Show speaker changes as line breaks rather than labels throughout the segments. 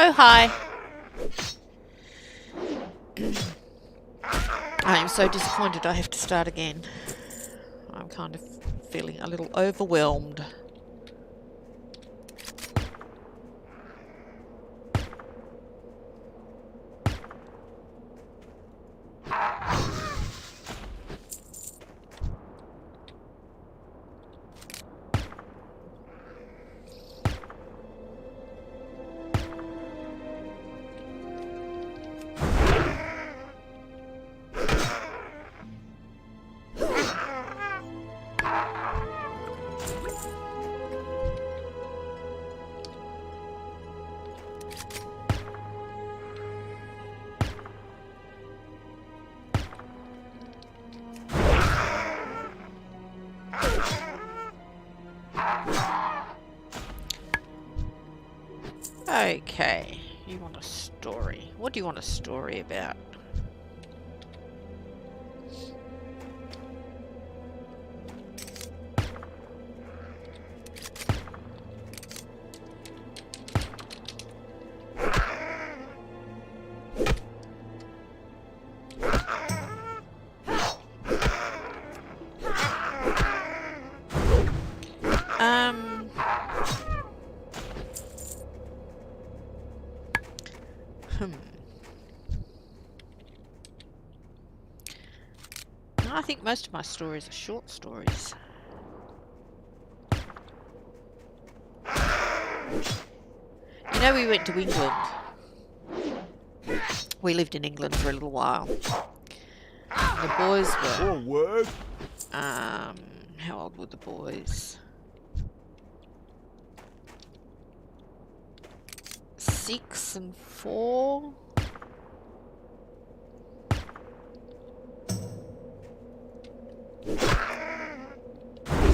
Oh, hi. I am so disappointed I have to start again. I'm kind of feeling a little overwhelmed. Okay, you want a story. What do you want a story about? I think most of my stories are short stories. You know, we went to England. We lived in England for a little while. And the boys were... how old were the boys? 6 and 4.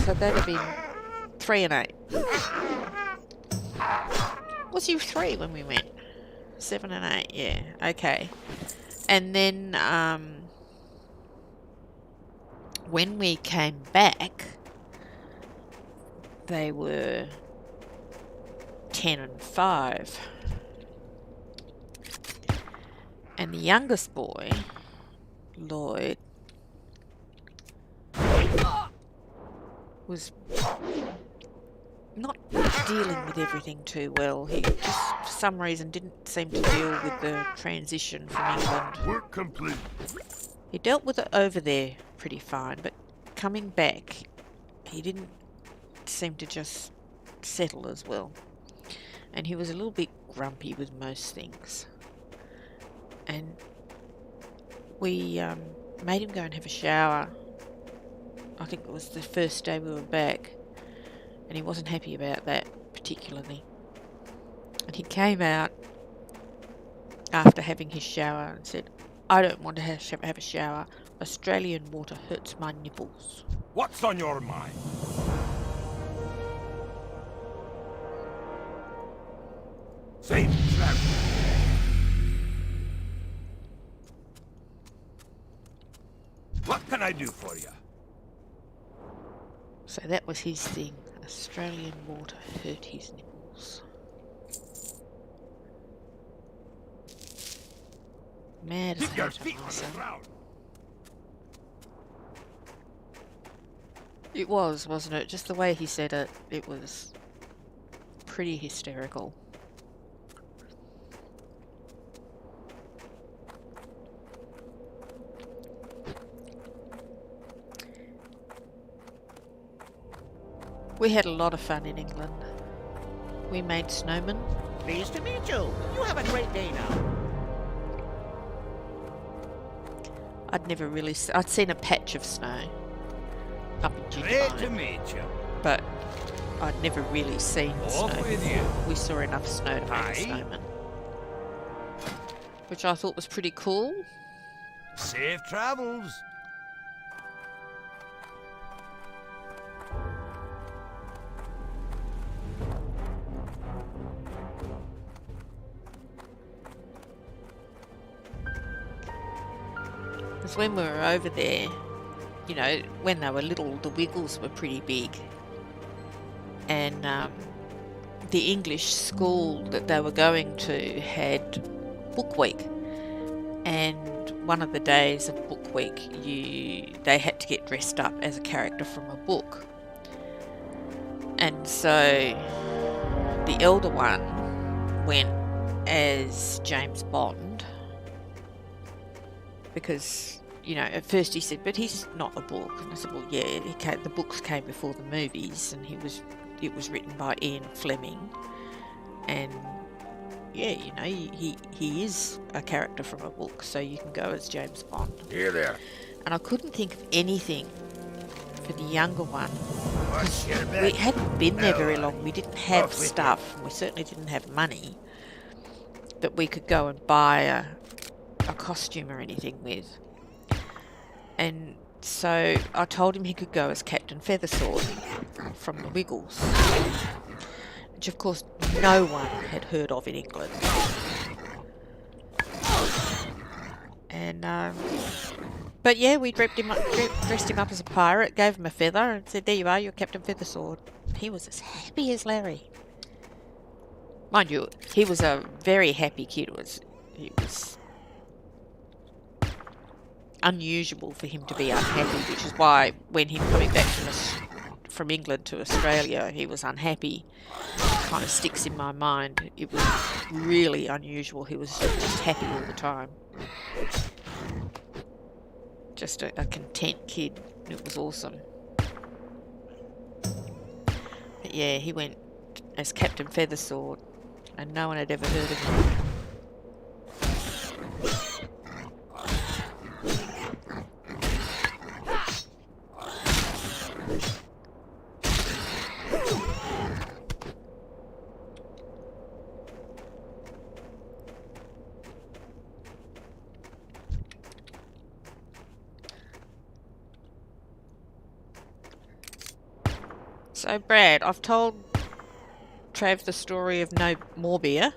So that'd have been 3 and 8. Was you 3 when we went? 7 and 8, yeah. Okay. And then when we came back, they were 10 and 5. And the youngest boy, Lloyd, was not dealing with everything too well. He just, for some reason, didn't seem to deal with the transition from England.
Work complete.
He dealt with it over there pretty fine, but coming back, he didn't seem to just settle as well. And he was a little bit grumpy with most things. And we made him go and have a shower. I think it was the first day we were back, and he wasn't happy about that particularly. And he came out after having his shower and said, "I don't want to have a shower. Australian water hurts my nipples."
What's on your mind? Safe travel. What can I do for you?
So that was his thing. Australian water hurt his nipples. Mad as
Keep your
a
feet on the
son.
ground.
It was, wasn't it? Just the way he said it, it was pretty hysterical. We had a lot of fun in England. We made snowmen.
Pleased to meet you. You have a great day now.
I'd seen a patch of snow up in
Great to
Ginger,
meet you.
but I'd never really seen
Off
snow
with
before.
you.
We saw enough snow to make
Aye.
a snowman, which I thought was pretty cool.
Safe travels.
Because when we were over there, you know, when they were little, the Wiggles were pretty big. And the English school that they were going to had book week, and one of the days of book week they had to get dressed up as a character from a book. And so the elder one went as James Bond, because, you know, at first he said, but he's not a book. And I said, well, yeah, the books came before the movies, and it was written by Ian Fleming, and yeah, you know, he is a character from a book, so you can go as James Bond.
Here there.
And I couldn't think of anything for the younger one.
What's your
We
bet?
hadn't been there very
No,
long. We didn't have
off with you.
stuff, and we certainly didn't have money that we could go and buy a costume or anything with. And so I told him he could go as Captain Feathersword from the Wiggles, which of course no one had heard of in England. And but yeah, we dressed him up as a pirate, gave him a feather, and said, "There you are, you're Captain Feathersword." He was as happy as Larry. Mind you, he was a very happy kid. It was unusual for him to be unhappy, which is why when him coming back from England to Australia, he was unhappy. It kind of sticks in my mind. It was really unusual. He was just happy all the time. Just a content kid. It was awesome. But yeah, he went as Captain Feathersword, and no one had ever heard of him. So, Brad, I've told Trav the story of no more beer.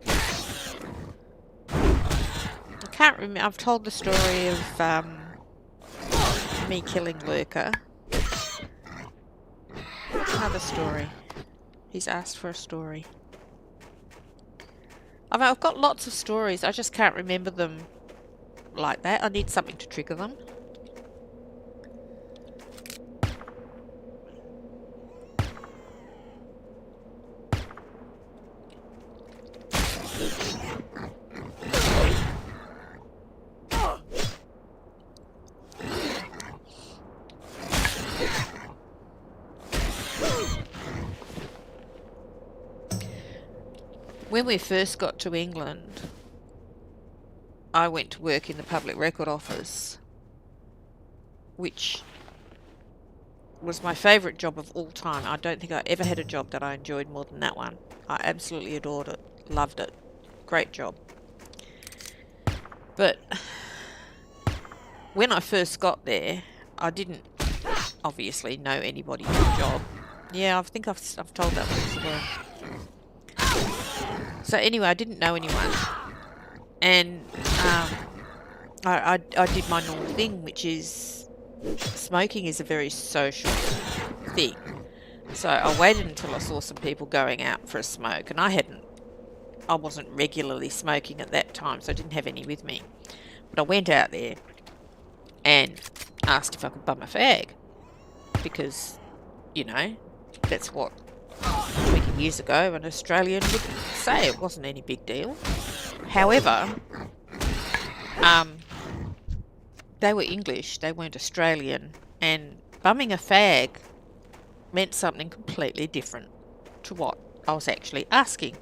I can't remember. I've told the story of me killing Lurker. What's another story? He's asked for a story. I've got lots of stories. I just can't remember them like that. I need something to trigger them. When we first got to England, I went to work in the public record office, which was my favourite job of all time. I don't think I ever had a job that I enjoyed more than that one. I absolutely adored it, loved it. Great job. But when I first got there, I didn't obviously know anybody in the job. Yeah, I think I've told that one as well. So anyway, I didn't know anyone, and I did my normal thing, which is smoking is a very social thing. So I waited until I saw some people going out for a smoke, and I wasn't regularly smoking at that time, so I didn't have any with me. But I went out there and asked if I could bum a fag, because, you know, that's what 20 years ago an Australian would say. It wasn't any big deal. However, they were English, they weren't Australian, and bumming a fag meant something completely different to what I was actually asking.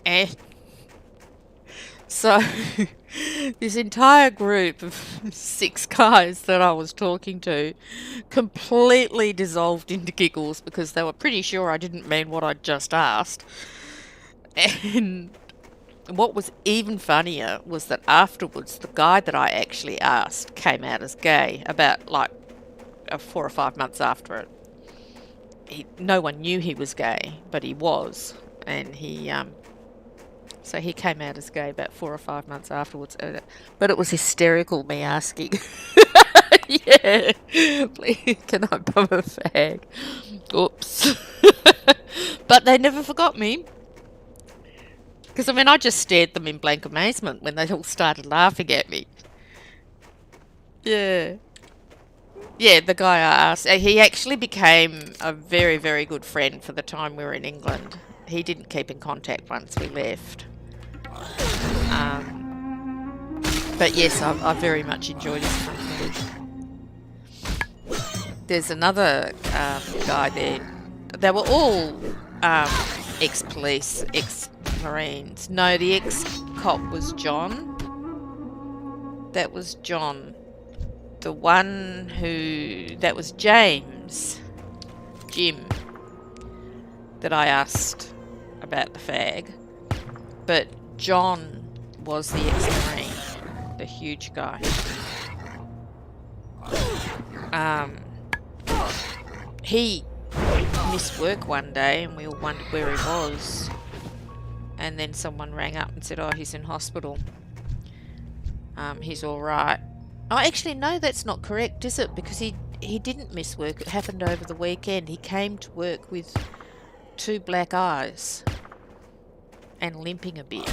And so this entire group of 6 guys that I was talking to completely dissolved into giggles, because they were pretty sure I didn't mean what I'd just asked. And what was even funnier was that afterwards, the guy that I actually asked came out as gay about 4 or 5 months after it. No one knew he was gay, but he was, and so he came out as gay about 4 or 5 months afterwards. But it was hysterical, me asking, yeah, please, can I bum a fag? Oops. But they never forgot me. Because, I mean, I just stared them in blank amazement when they all started laughing at me. Yeah. Yeah, the guy I asked, he actually became a very, very good friend for the time we were in England. He didn't keep in contact once we left. But yes, I very much enjoyed his company. There's another guy there. They were all ex-police, ex-marines. No, the ex-cop was John. That was John. The one that was James, Jim, that I asked about the fag. But John was the ex-marine, the huge guy. He missed work one day and we all wondered where he was. And then someone rang up and said, oh, he's in hospital. He's all right. Oh, actually, no, that's not correct, is it? Because he didn't miss work. It happened over the weekend. He came to work with 2 black eyes and limping a bit.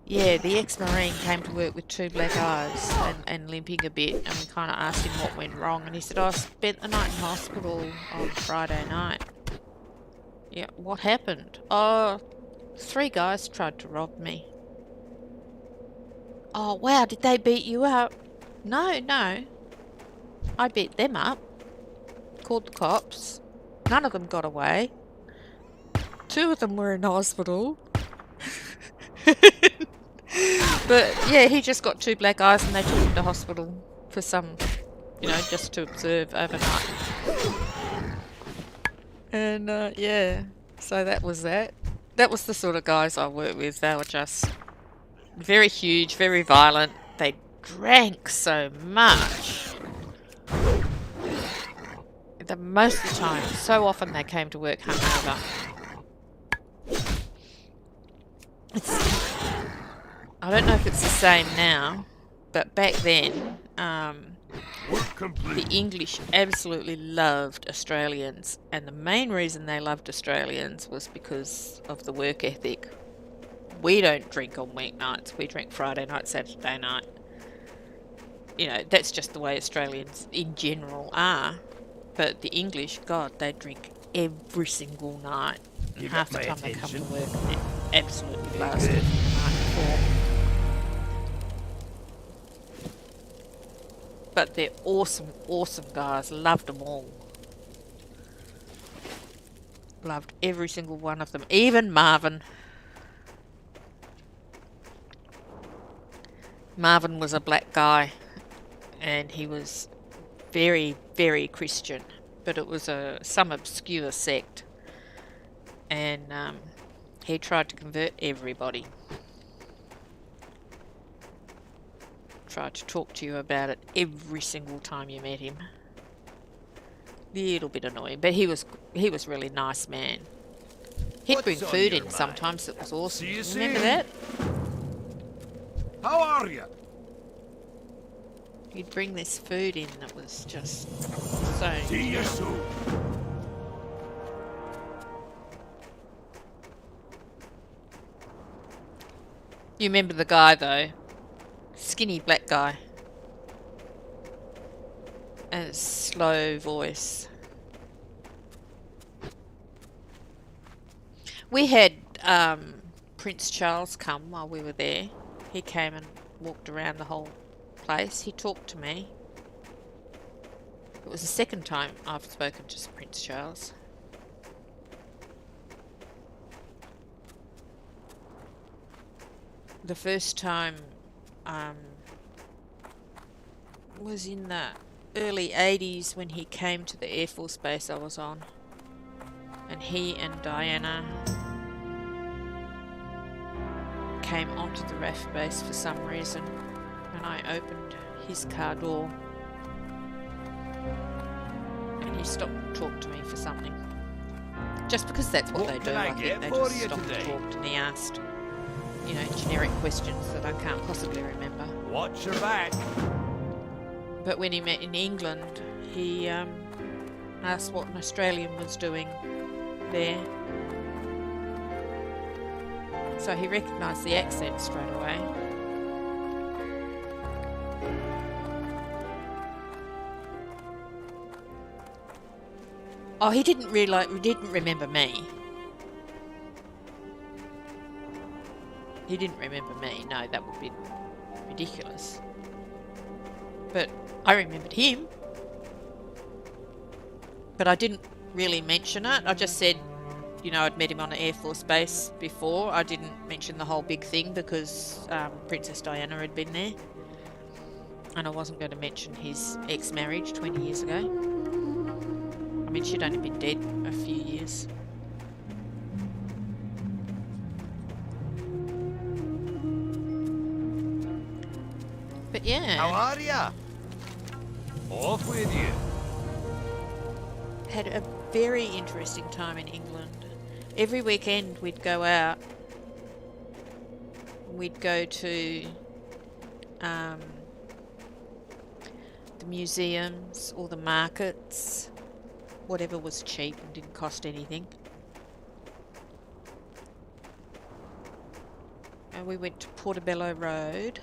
Yeah, the ex-marine came to work with 2 black eyes and limping a bit, and we kind of asked him what went wrong, and he said, oh, I spent the night in hospital on Friday night. Yeah, what happened? Oh, 3 guys tried to rob me. Oh, wow, did they beat you up? No. I beat them up. Called the cops. None of them got away. 2 of them were in hospital. But, yeah, he just got 2 black eyes and they took him to hospital for some, just to observe overnight. And, yeah, so that was that. That was the sort of guys I worked with. They were just very huge, very violent. They drank so much. Most of the time, so often they came to work hungover. I don't know if it's the same now, but back then, the English absolutely loved Australians, and the main reason they loved Australians was because of the work ethic. We don't drink on weeknights, we drink Friday night, Saturday night. That's just the way Australians in general are. But the English, God, they drink every single night. And half the time they come to work and they're absolutely blasted the night before. But they're awesome, awesome guys. Loved them all. Loved every single one of them. Even Marvin. Marvin was a black guy. And he was very, very Christian. But it was some obscure sect. And he tried to convert everybody. Tried to talk to you about it every single time you met him. Little bit annoying, but he was really nice man. He'd bring food in sometimes. It was awesome. Remember that?
How are you?
He'd bring this food in that was just so.
See you soon.
You remember the guy though? Skinny black guy. And a slow voice. We had Prince Charles come while we were there. He came and walked around the whole place. He talked to me. It was the second time I've spoken to Prince Charles. The first time was in the early 80s when he came to the Air Force base I was on. And he and Diana came onto the RAF base for some reason. And I opened his car door. And he stopped to talk to me for something. Just because that's what they do. I think they just stopped and talked, and he asked, generic questions that I can't possibly remember.
Watch your back.
But when he met in England, he asked what an Australian was doing there. So he recognised the accent straight away. Oh, he didn't remember me. He didn't remember me. No, that would be ridiculous. But I remembered him. But I didn't really mention it. I just said, you know, I'd met him on an Air Force base before. I didn't mention the whole big thing because Princess Diana had been there. And I wasn't going to mention his ex-marriage 20 years ago. I mean, she'd only been dead a few years. But yeah.
How are ya? Off with you.
Had a very interesting time in England. Every weekend we'd go out. We'd go to the museums or the markets. Whatever was cheap and didn't cost anything. And we went to Portobello Road.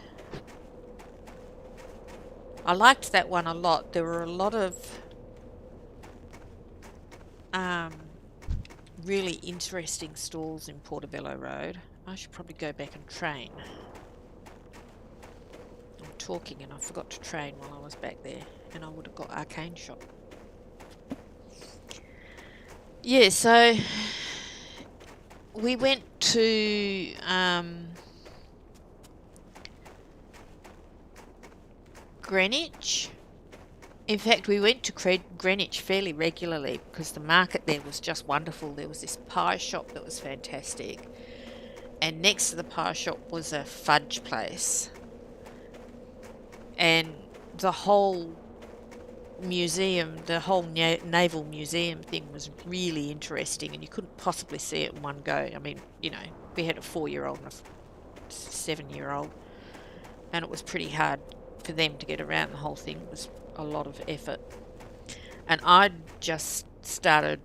I liked that one a lot. There were a lot of really interesting stalls in Portobello Road. I should probably go back and train. I'm talking and I forgot to train while I was back there, and I would have got arcane shot. Yeah, so we went to Greenwich. In fact, we went to Greenwich fairly regularly because the market there was just wonderful. There was this pie shop that was fantastic, and next to the pie shop was a fudge place, and the whole museum, the whole naval museum thing was really interesting, and you couldn't possibly see it in one go. I mean, you know, we had a 4-year-old and a 7-year-old, and it was pretty hard for them to get around. The whole thing was a lot of effort, and I'd just started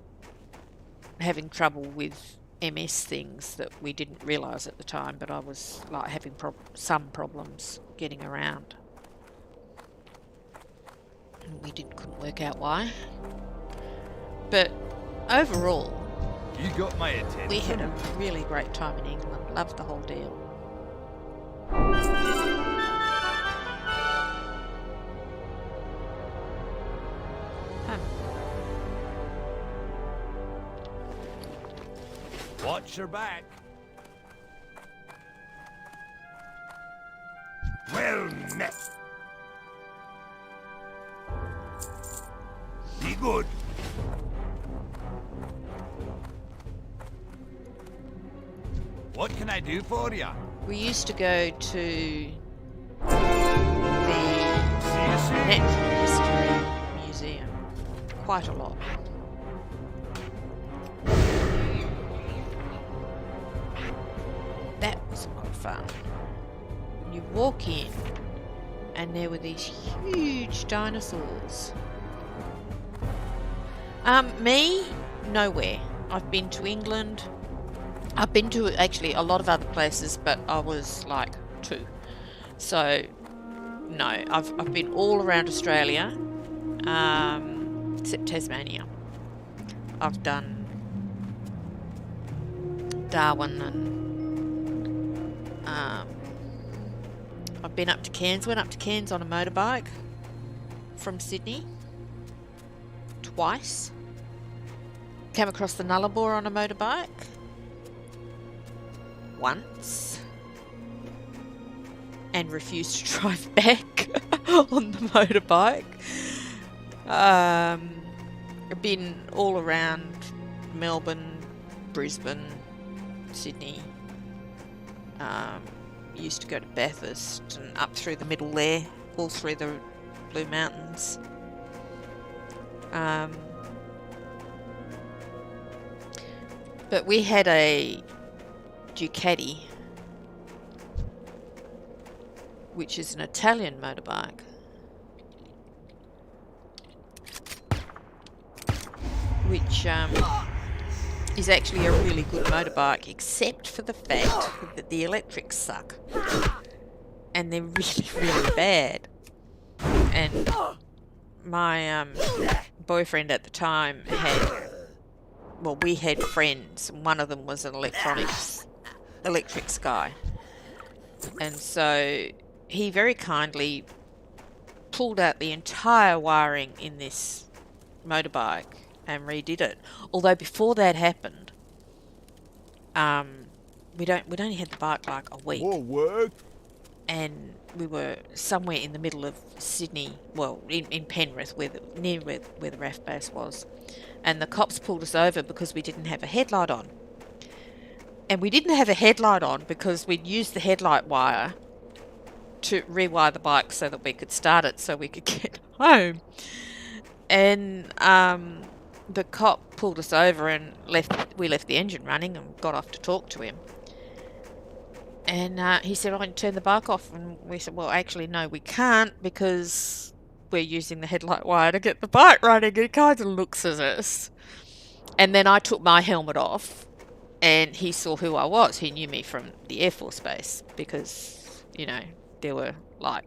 having trouble with MS things that we didn't realise at the time, but I was like having some problems getting around. We couldn't work out why. But overall,
You got my attention.
we had a really great time in England. Loved the whole deal.
Watch your back. Well met. Be good. What can I do for you?
We used to go to the
See you soon.
Natural History Museum quite a lot. That was a lot of fun. You walk in and there were these huge dinosaurs. Me, nowhere. I've been to England. I've been to actually a lot of other places, but I was like 2. So, no, I've been all around Australia, except Tasmania. I've done Darwin and I've been up to Cairns. Went up to Cairns on a motorbike from Sydney twice. Came across the Nullarbor on a motorbike once, and refused to drive back on the motorbike. I've been all around Melbourne, Brisbane, Sydney. Used to go to Bathurst and up through the middle there, all through the Blue Mountains. But we had a Ducati, which is an Italian motorbike. which is actually a really good motorbike, except for the fact that the electrics suck. And they're really, really bad. And my boyfriend at the time we had friends, and one of them was an electrics guy. And so he very kindly pulled out the entire wiring in this motorbike and redid it. Although before that happened, we'd only had the bike like a week.
More work?
And we were somewhere in the middle of Sydney, well, in Penrith, near where the RAF base was. And the cops pulled us over because we didn't have a headlight on. And we didn't have a headlight on because we'd used the headlight wire to rewire the bike so that we could start it so we could get home. And the cop pulled us over and we left the engine running and got off to talk to him. And he said, I can turn the bike off. And we said, well, actually, no, we can't because we're using the headlight wire to get the bike running. He kind of looks at us. And then I took my helmet off and he saw who I was. He knew me from the Air Force Base because, you know, there were like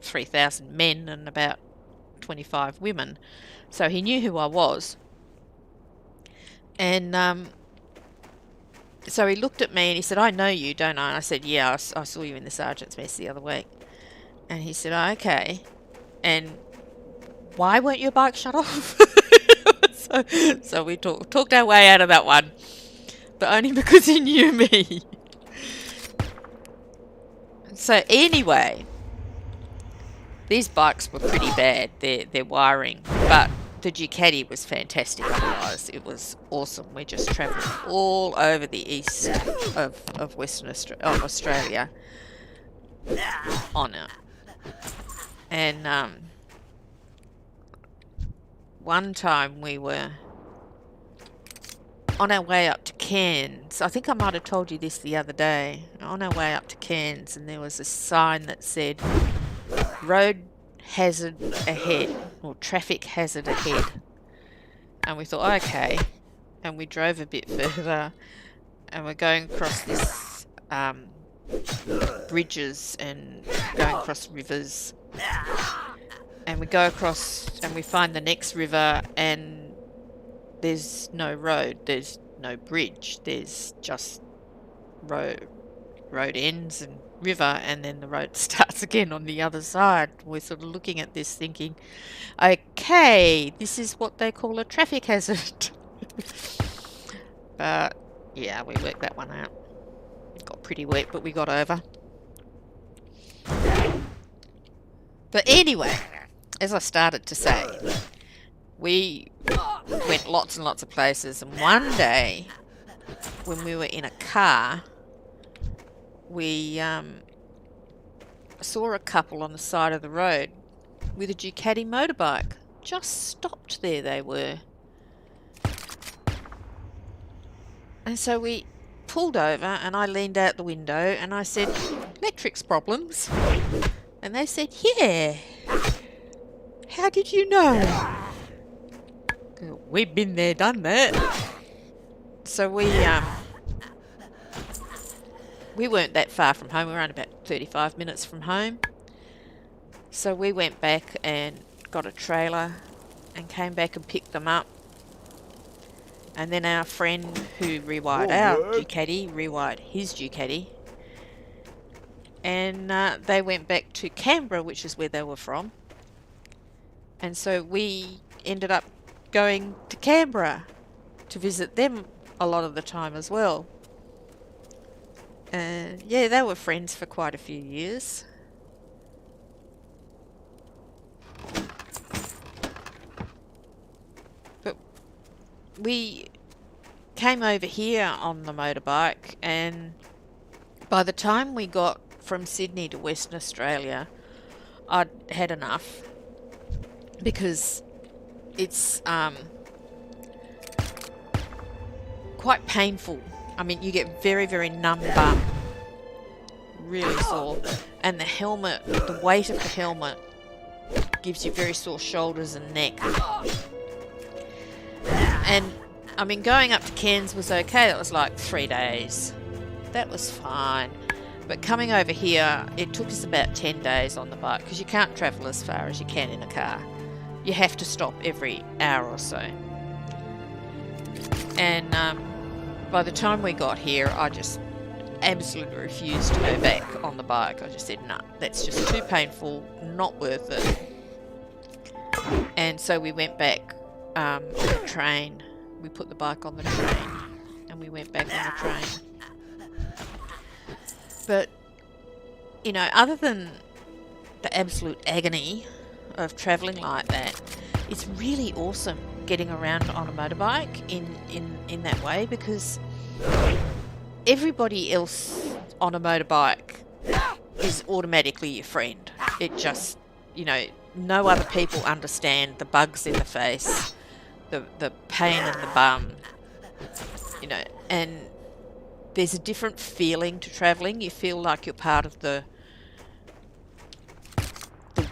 3,000 men and about 25 women. So he knew who I was. And so he looked at me and he said, I know you, don't I? And I said, yeah, I saw you in the sergeant's mess the other week. And he said, oh, okay. And why weren't your bike shut off? so we talked our way out of that one. But only because he knew me. So anyway, these bikes were pretty bad, their wiring. But the Ducati was fantastic otherwise. It was awesome. We just travelled all over the east of Western Australia on it. And one time we were on our way up to Cairns. I think I might have told you this the other day. On our way up to Cairns, and there was a sign that said, road hazard ahead, or traffic hazard ahead. And we thought, okay. And we drove a bit further, and we're going across this bridges and going across rivers. And we go across and we find the next river, and there's no road, there's no bridge, there's just road ends and river, and then the road starts again on the other side. We're sort of looking at this thinking, okay, this is what they call a traffic hazard. But yeah, we worked that one out. It got pretty wet, but we got over. But anyway, as I started to say, we went lots and lots of places, and one day when we were in a car, we saw a couple on the side of the road with a Ducati motorbike. Just stopped there they were. And so we pulled over and I leaned out the window and I said, electrics problems? And they said, yeah. How did you know? We've been there, done that. So we weren't that far from home. We were only about 35 minutes from home. So we went back and got a trailer and came back and picked them up. And then our friend who rewired our Ducati rewired his Ducati. And they went back to Canberra, which is where they were from. And so we ended up going to Canberra to visit them a lot of the time as well. And yeah, they were friends for quite a few years. But we came over here on the motorbike, and by the time we got from Sydney to Western Australia, I'd had enough, because it's quite painful. I mean, you get very, very numb bum, really sore, and the helmet, the weight of the helmet gives you very sore shoulders and neck. And I mean, going up to Cairns was okay. That was like 3 days. That was fine. But coming over here, it took us about 10 days on the bike because you can't travel as far as you can in a car. You have to stop every hour or so. And by the time we got here, I just absolutely refused to go back on the bike. I just said, no, that's just too painful, not worth it. And so we went back on the train. We put the bike on the train and we went back on the train. But, you know, other than the absolute agony of travelling like that, it's really awesome getting around on a motorbike in that way, because everybody else on a motorbike is automatically your friend. It just, you know, no other people understand the bugs in the face, the pain in the bum, you know, and there's a different feeling to travelling. You feel like you're part of the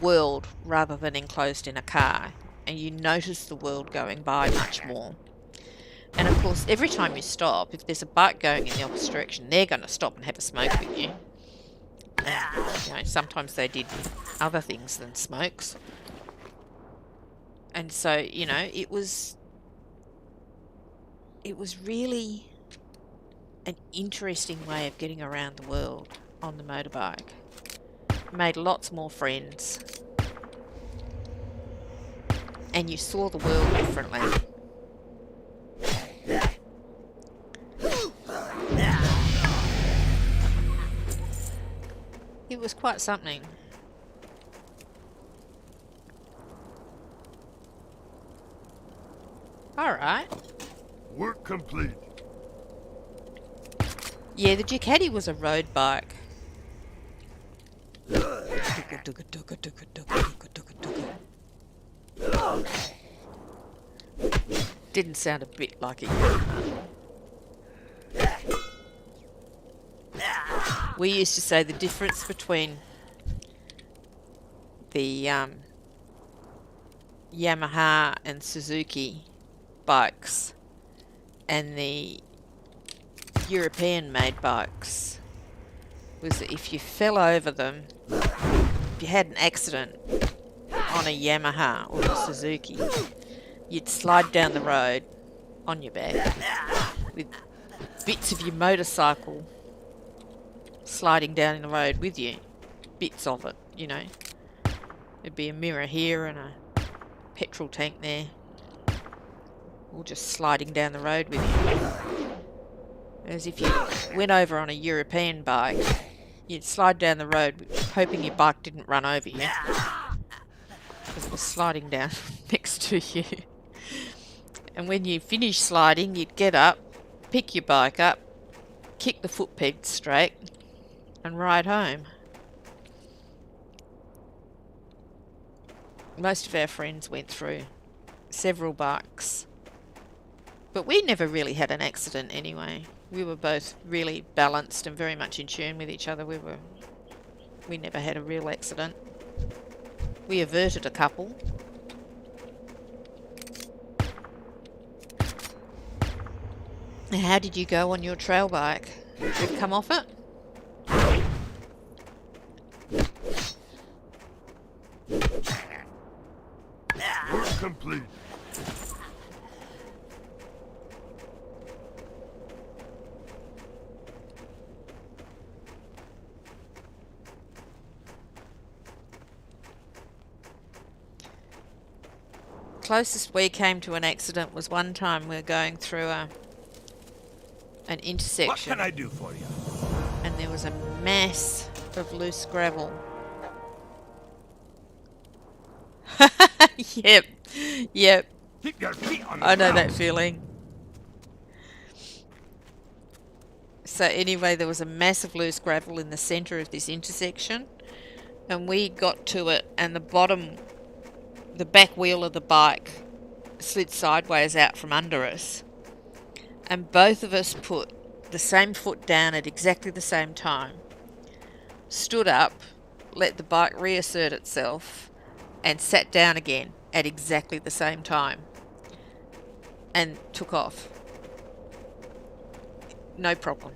world rather than enclosed in a car, and you notice the world going by much more. And of course, every time you stop, if there's a bike going in the opposite direction, they're going to stop and have a smoke with you. And, you know, sometimes they did other things than smokes. And so, you know, it was really an interesting way of getting around the world on the motorbike. Made lots more friends. And you saw the world differently. It was quite something. Alright.
Work complete.
Yeah, the Ducati was a road bike. Didn't sound a bit like it. We used to say the difference between the Yamaha and Suzuki bikes and the European made bikes was that if you fell over them, if you had an accident on a Yamaha or a Suzuki, you'd slide down the road on your back with bits of your motorcycle sliding down the road with you. Bits of it, you know. There'd be a mirror here and a petrol tank there, all just sliding down the road with you. As if you went over on a European bike, you'd slide down the road hoping your bike didn't run over you because it was sliding down next to you. And when you finished sliding, you'd get up, pick your bike up, kick the foot pegs straight and ride home. Most of our friends went through several bikes, but we never really had an accident anyway. We were both really balanced and very much in tune with each other. We never had a real accident. We averted a couple. How did you go on your trail bike? Did you come off it?
Work complete.
Closest we came to an accident was one time we were going through an intersection.
What can I do for you?
And there was a mass of loose gravel. Yep.
Keep your feet on the
I know
ground.
that feeling. So anyway, there was a massive loose gravel in the centre of this intersection, and we got to it, and the back wheel of the bike slid sideways out from under us, and both of us put the same foot down at exactly the same time, stood up, let the bike reassert itself, and sat down again at exactly the same time. and took off. No problem.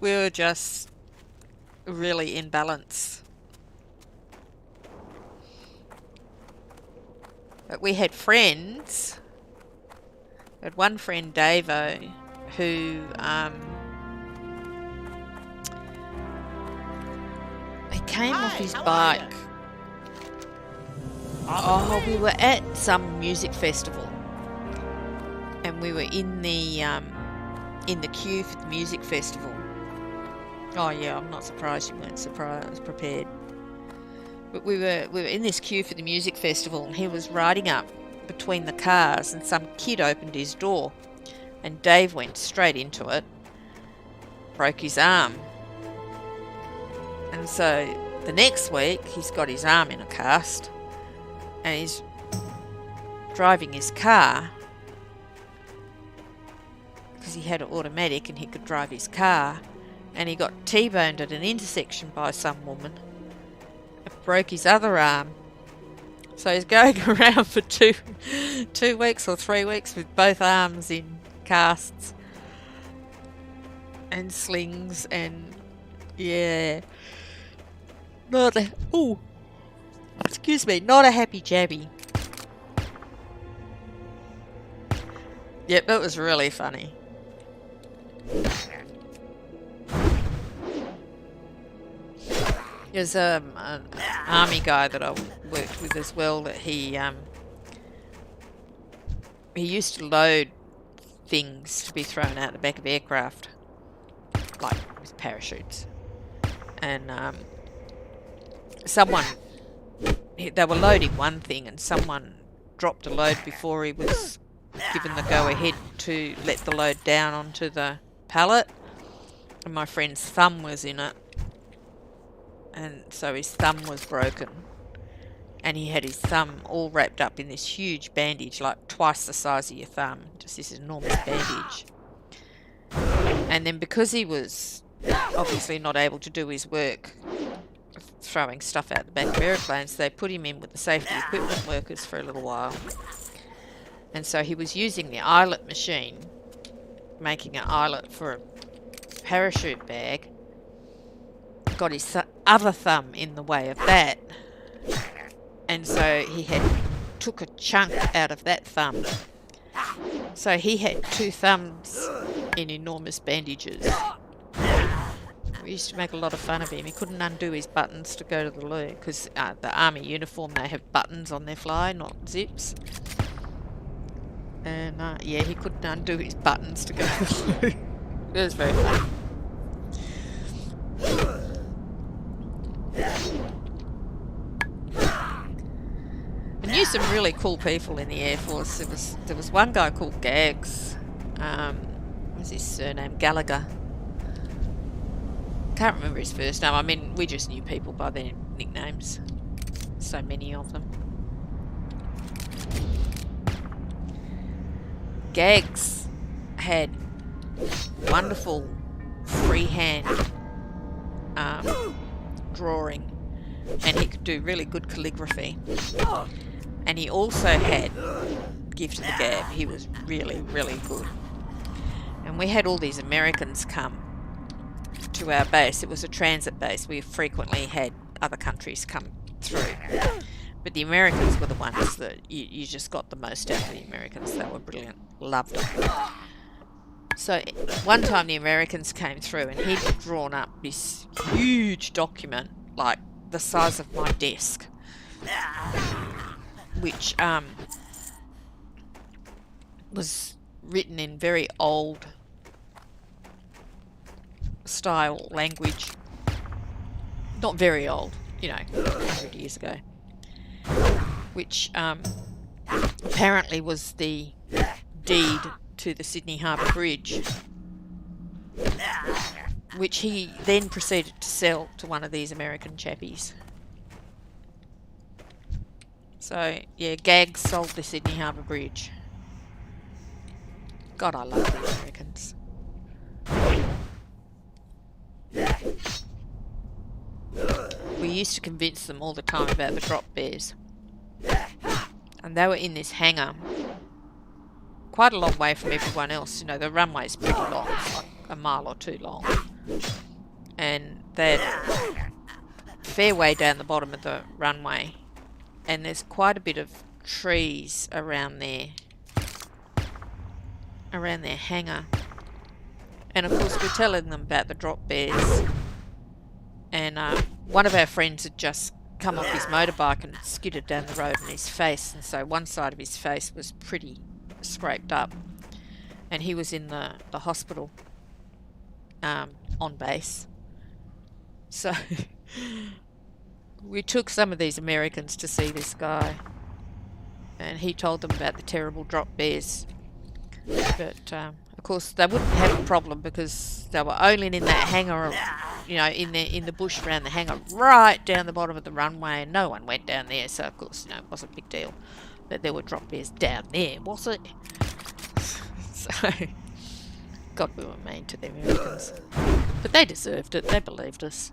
We were just really in balance. But we had friends. We had one friend, Davo, who he came off his bike. Oh, we were at some music festival, and we were in the queue for the music festival. Oh yeah, I'm not surprised you weren't prepared. But we were in this queue for the music festival, and he was riding up between the cars, and some kid opened his door, and Dave went straight into it, broke his arm, and so the next week he's got his arm in a cast, and he's driving his car because he had an automatic and he could drive his car, and he got T-boned at an intersection by some woman. It broke his other arm. So he's going around for 2 weeks or 3 weeks with both arms in casts and slings, and yeah, not a happy jabby. Yep, that was really funny. There's an army guy that I worked with as well, that he used to load things to be thrown out the back of aircraft, like with parachutes. And they were loading one thing, and someone dropped a load before he was given the go-ahead to let the load down onto the pallet, and my friend's thumb was in it. And so his thumb was broken, and he had his thumb all wrapped up in this huge bandage, like twice the size of your thumb, just this enormous bandage. And then because he was obviously not able to do his work throwing stuff out the back of aeroplanes, they put him in with the safety equipment workers for a little while. And so he was using the eyelet machine, making an eyelet for a parachute bag, got his other thumb in the way of that, and so he took a chunk out of that thumb. So he had 2 thumbs in enormous bandages. We used to make a lot of fun of him. He couldn't undo his buttons to go to the loo, because the army uniform, they have buttons on their fly, not zips. And yeah, he couldn't undo his buttons to go to the loo. It was very funny. I knew some really cool people in the Air Force. There was one guy called Gags. What's his surname? Gallagher. Can't remember his first name. I mean, we just knew people by their nicknames. So many of them. Gags had wonderful freehand drawing, and he could do really good calligraphy. And he also had gift of the gab. He was really, really good. And we had all these Americans come to our base. It was a transit base. We frequently had other countries come through. But the Americans were the ones that you just got the most out of the Americans. They were brilliant. Loved them. So one time the Americans came through, and he'd drawn up this huge document, like the size of my desk, which was written in very old style language. Not very old, 100 years ago. Which apparently was the deed to the Sydney Harbour Bridge, which he then proceeded to sell to one of these American chappies. So, yeah, Gags sold the Sydney Harbour Bridge. God, I love the Americans. We used to convince them all the time about the drop bears. And they were in this hangar, quite a long way from everyone else. You know, the runway's pretty long, it's like a mile or two long. And they're a fair way down the bottom of the runway. And there's quite a bit of trees around their hangar. And of course we're telling them about the drop bears. And one of our friends had just come off his motorbike and skidded down the road in his face, and so one side of his face was pretty scraped up, and he was in the hospital on base. So we took some of these Americans to see this guy, and he told them about the terrible drop bears. But of course they wouldn't have a problem because they were only in that hangar, you know, in the bush around the hangar, right down the bottom of the runway, and no one went down there. So of course, you know, it wasn't a big deal that there were drop bears down there, was it? So, God, we were mean to the Americans, but they deserved it. They believed us.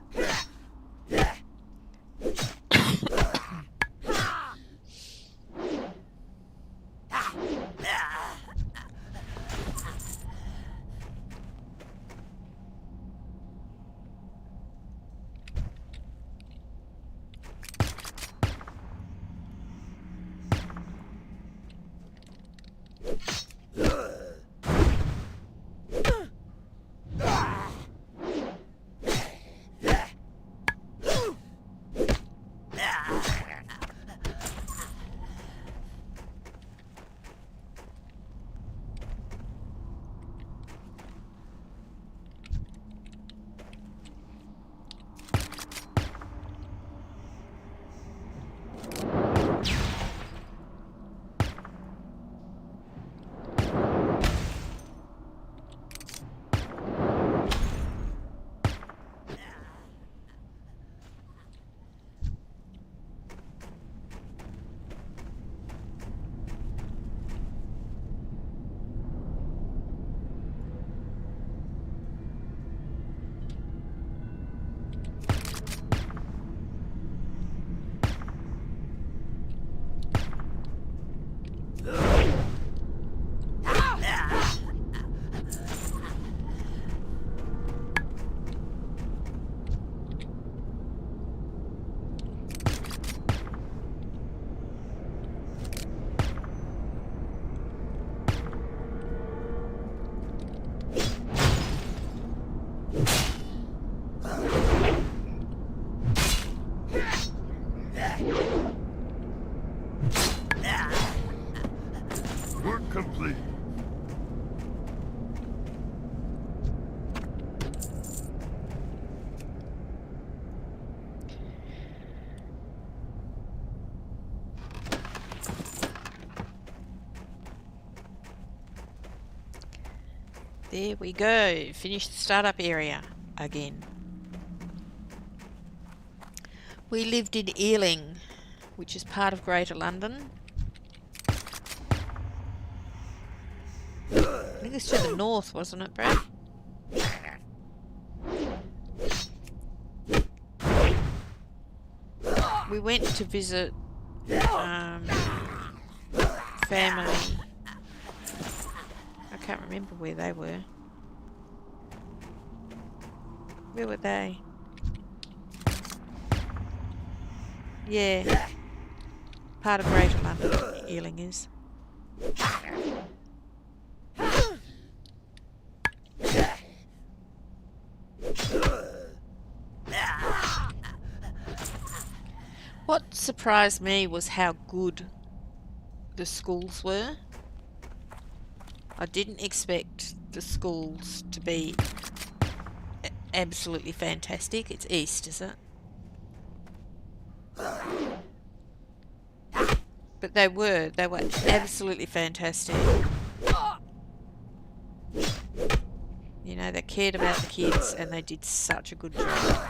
Work complete.
There we go. Finish the startup area again. We lived in Ealing, which is part of Greater London. I think it's to the north, wasn't it, Brad? We went to visit family. I can't remember where they were. Where were they? Yeah. Part of Greater London, Ealing is. What surprised me was how good the schools were. I didn't expect the schools to be absolutely fantastic. It's east, is it? But they were absolutely fantastic. You know, they cared about the kids and they did such a good job.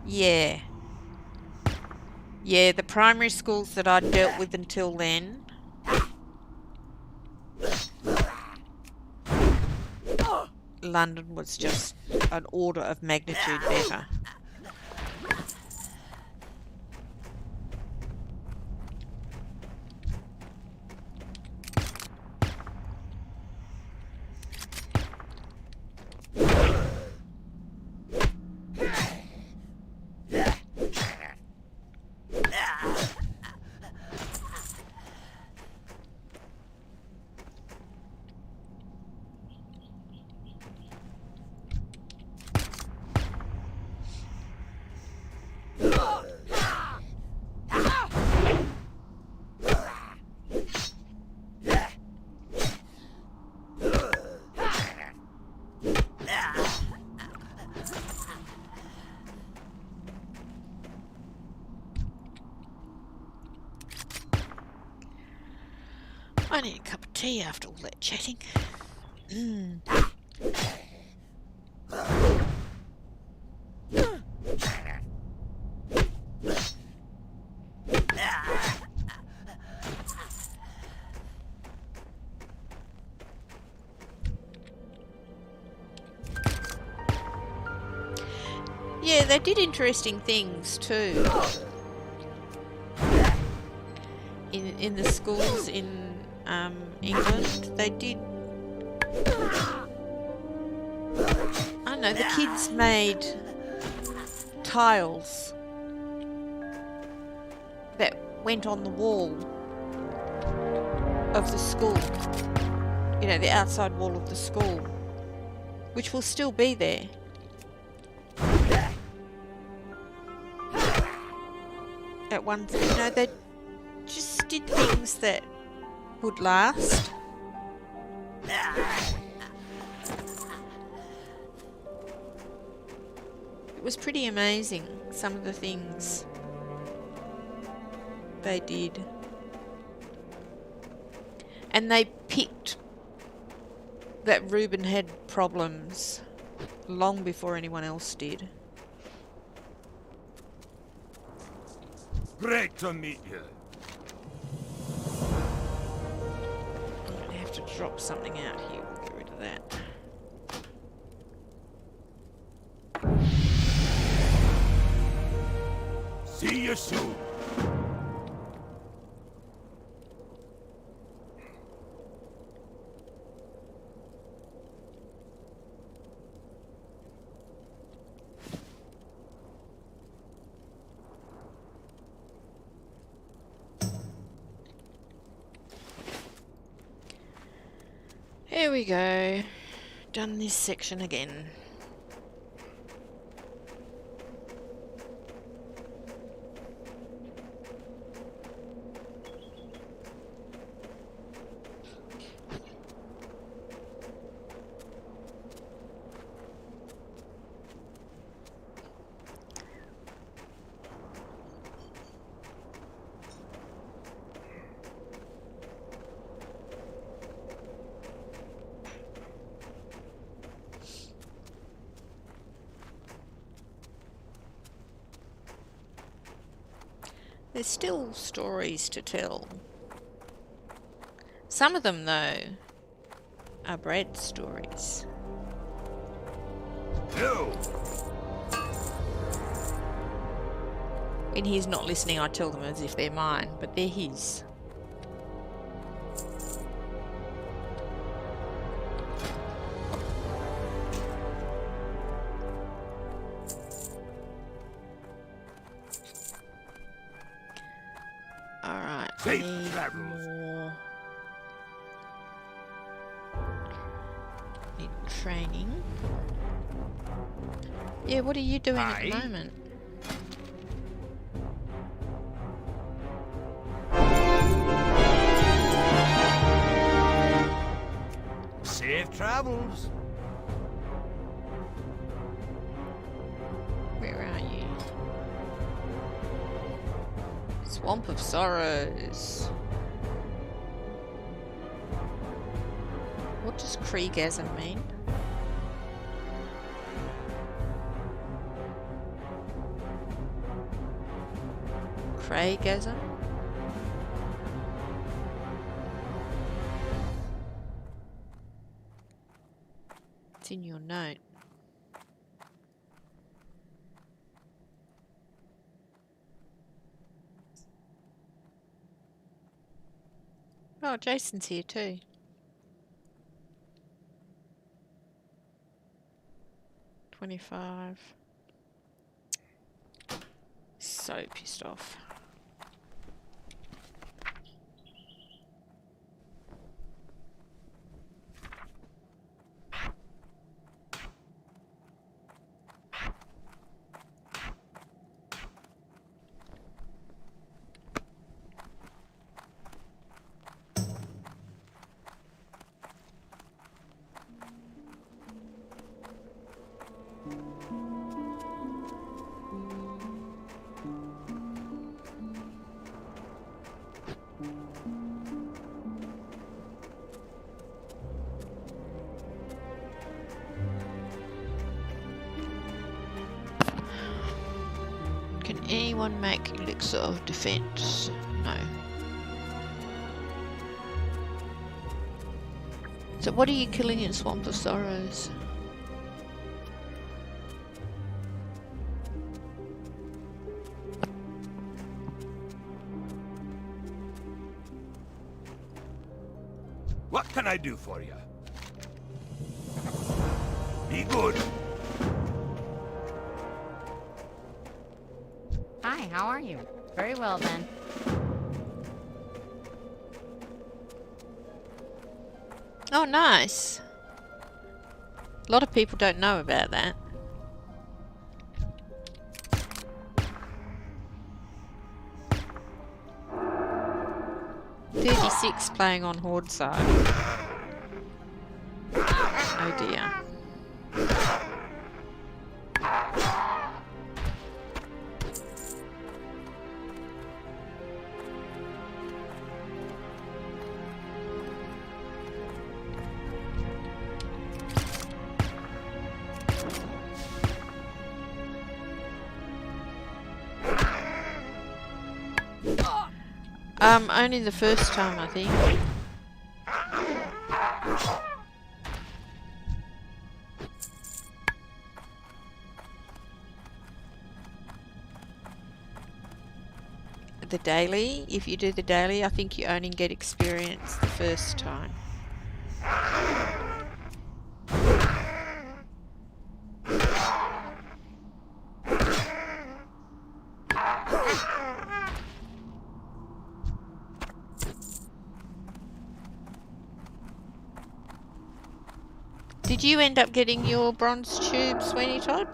Yeah. Yeah, the primary schools that I'd dealt with until then. London was just an order of magnitude better. I need a cup of tea after all that chatting. Yeah, they did interesting things too. In the schools in England, they did. I don't know. The kids made tiles that went on the wall of the school. You know, the outside wall of the school, which will still be there. At one, you know, they just did things that would last. It was pretty amazing, some of the things they did. And they picked that Reuben had problems long before anyone else did.
Great to meet you.
I'm going to have to drop something out here. We'll get rid of that.
See you soon.
Here we go. Done this section again. There's still stories to tell. Some of them, though, are Brad's stories.
No.
When he's not listening, I tell them as if they're mine, but they're his. Alright, I
Safe
need
travels.
more. Need training. Yeah, what are you doing at the
Aye.
moment?
Safe travels.
Where are you? Swamp of Sorrows. What does Kriegasm mean? Kriegasm? It's It's in your note. Oh, Jason's here too. $25. So pissed off. Can anyone make elixir of defense? No. So what are you killing in Swamp of Sorrows?
What can I do for you? Be good.
Hi, how are you? Very well then.
Oh, nice. A lot of people don't know about that. $36 playing on Horde side. Oh dear. Only the first time, I think. The daily, if you do the daily, I think you only get experience the first time. Did you end up getting your bronze tube, Sweeney Todd?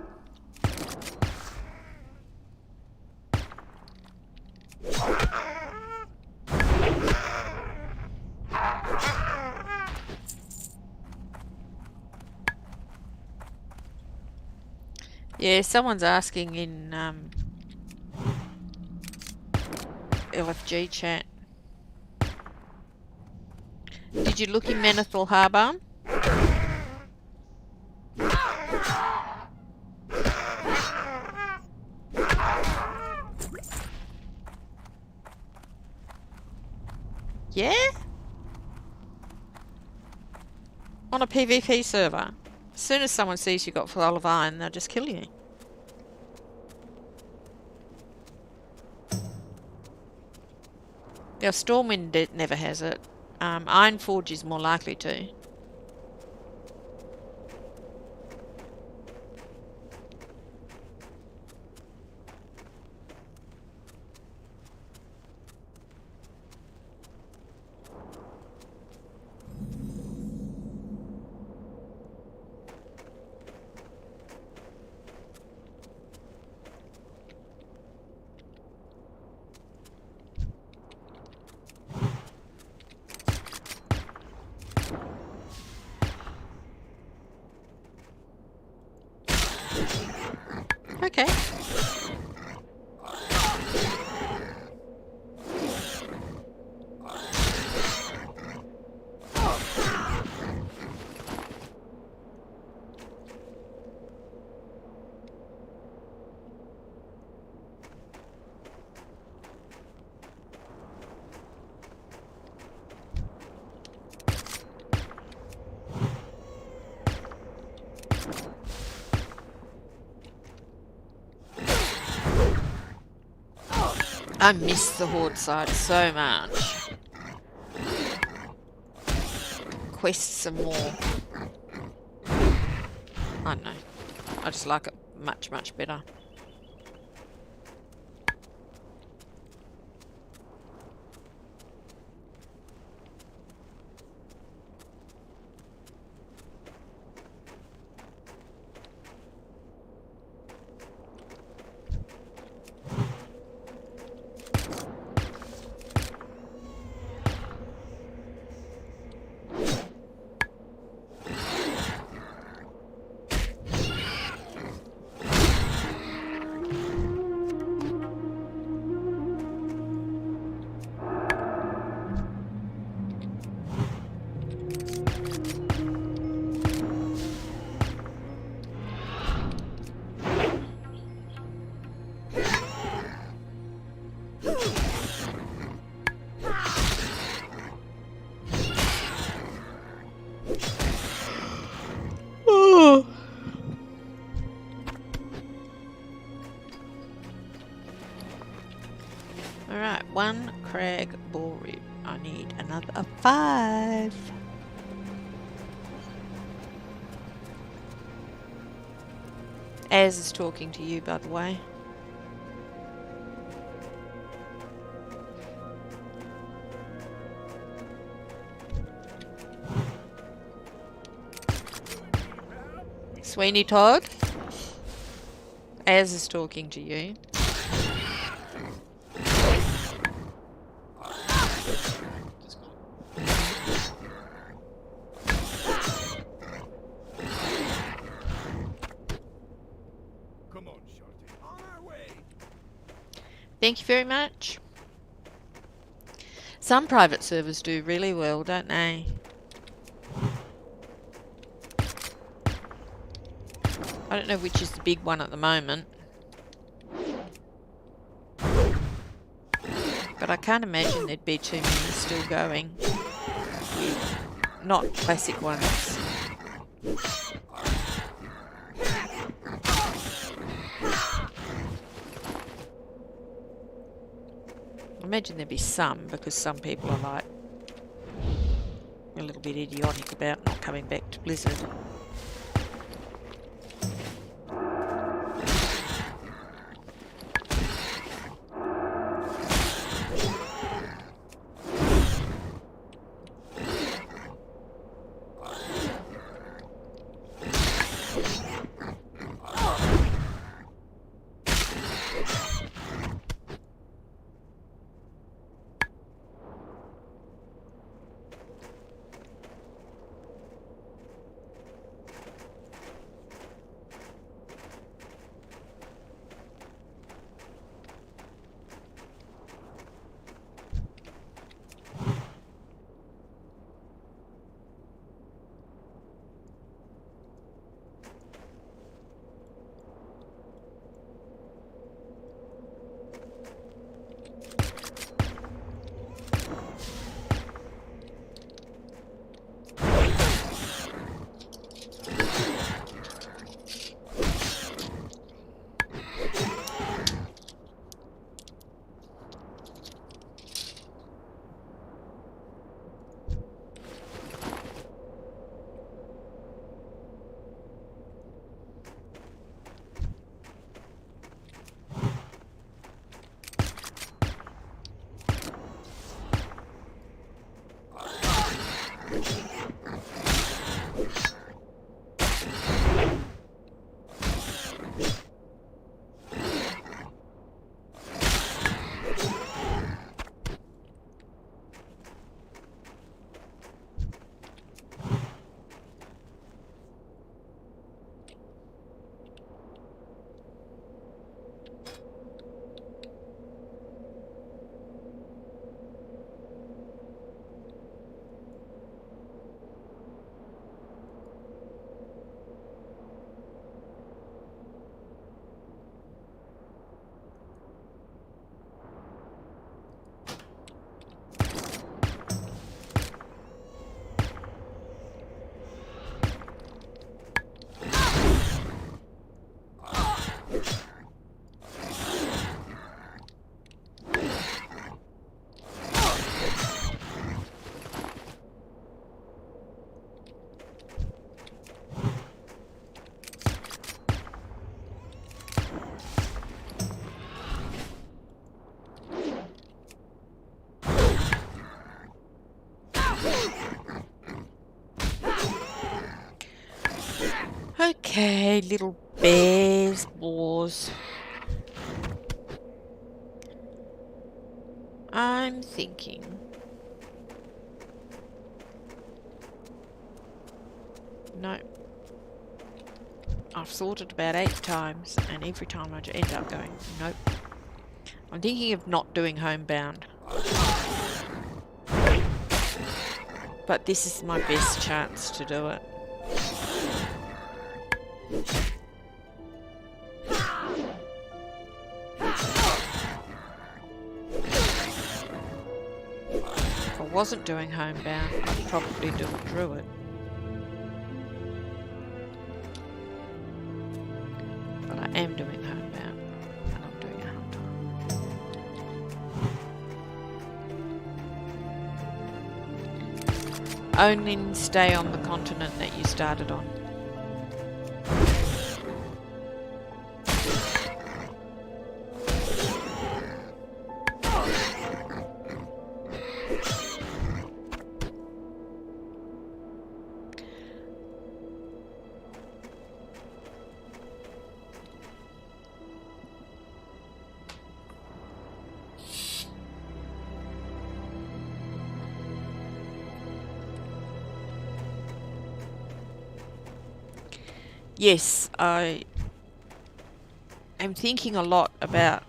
Yeah, someone's asking in LFG chat. Did you look in Menethil Harbour? Yeah? On a PvP server. As soon as someone sees you got full of iron, they'll just kill you. Yeah, Stormwind never has it. Ironforge is more likely to. Okay. I miss the Horde side so much. Quests are more... I don't know. I just like it much, much better. Alright, 1 crag ball rib. I need another 5. Az is talking to you, by the way. Sweeney Todd? Az is talking to you.
Come on, Shorty. On our way.
Thank you very much. Some private servers do really well, don't they? I don't know which is the big one at the moment. But I can't imagine there'd be too many still going. Not classic ones. I imagine there'd be some, because some people are like a little bit idiotic about not coming back to Blizzard. Okay, little bears, boars. I'm thinking. No. I've thought it about 8 times, and every time I end up going, nope. I'm thinking of not doing homebound. But this is my best chance to do it. If I wasn't doing homebound, I'd probably do a druid. But I am doing homebound, and I'm doing a hunter. Only stay on the continent that you started on. Yes, I am thinking a lot about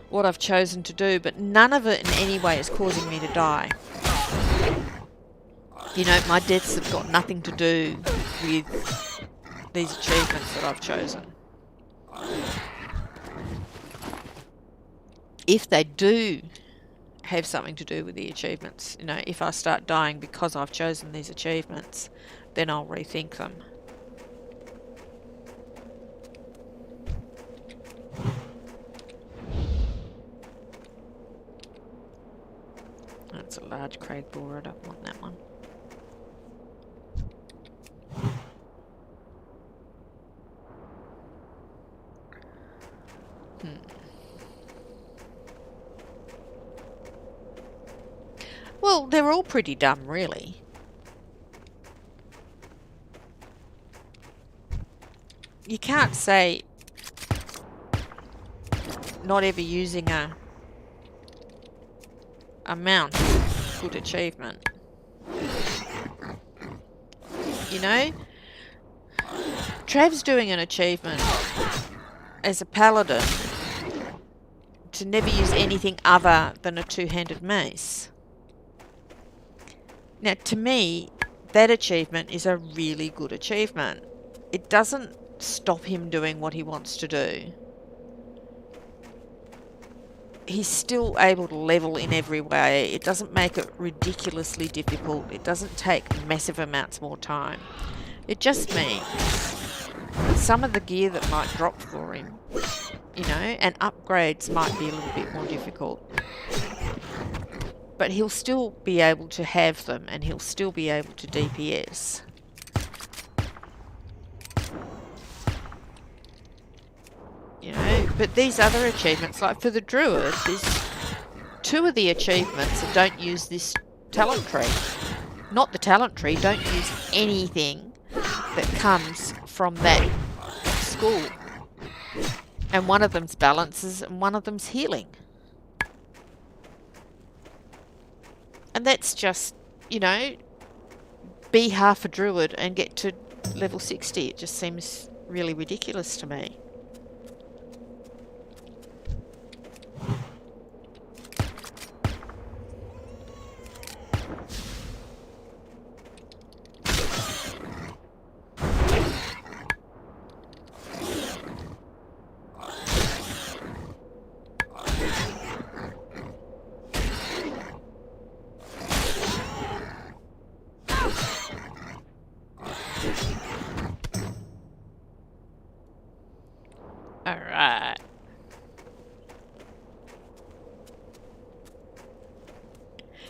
what I've chosen to do, but none of it in any way is causing me to die. You know, my deaths have got nothing to do with these achievements that I've chosen. If they do have something to do with the achievements, you know, if I start dying because I've chosen these achievements, then I'll rethink them. That's a large crag boar, I don't want that one. Well, they're all pretty dumb, really. You can't say not ever using a mount is a good achievement. You know? Trav's doing an achievement as a paladin to never use anything other than a two-handed mace. Now, to me, that achievement is a really good achievement. It doesn't stop him doing what he wants to do. He's still able to level in every way. It doesn't make it ridiculously difficult. It doesn't take massive amounts more time. It just means some of the gear that might drop for him, you know, and upgrades might be a little bit more difficult. But he'll still be able to have them, and he'll still be able to DPS. You know, but these other achievements, like for the druid, there's 2 of the achievements that don't use this talent tree. Not the talent tree, don't use anything that comes from that school. And one of them's balances and one of them's healing. And that's just, you know, be half a druid and get to level 60. It just seems really ridiculous to me. Alright.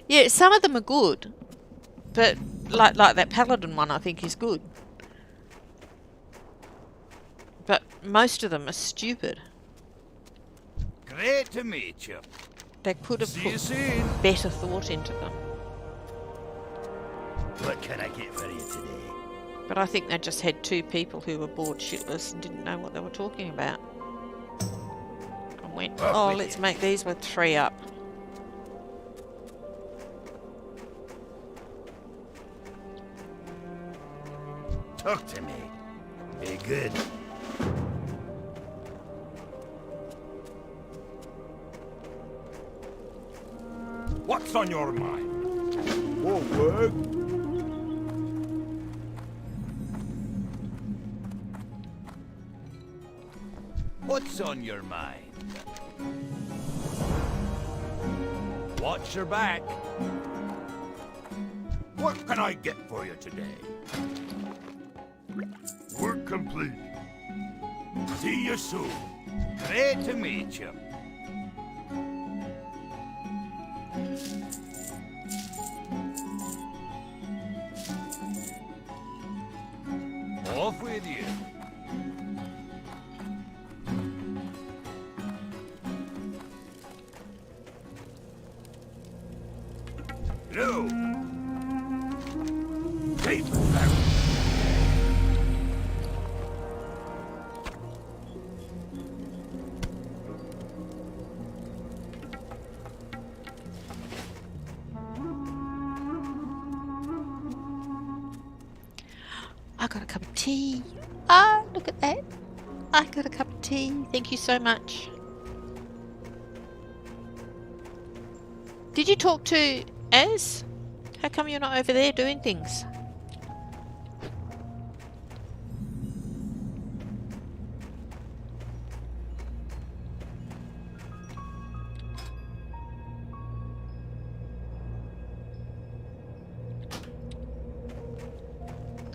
Yeah, some of them are good. But like that paladin one I think is good. But most of them are stupid.
Great to meet you.
They could have
See you
put
soon.
better thought into them.
can I get for you today?
But I think they just had two people who were bored shitless and didn't know what they were talking about. And went, oh, let's make these with 3 up.
Talk to me. Be good.
What's on your mind?
Won't work.
What's on your mind? Watch your back. What can I get for you today? Work complete. See you soon. Great to meet you. Off with you. No. Paper barrel.
I got a cup of tea. Ah, look at that. I got a cup of tea. Thank you so much. Did you talk to Az? How come you're not over there doing things?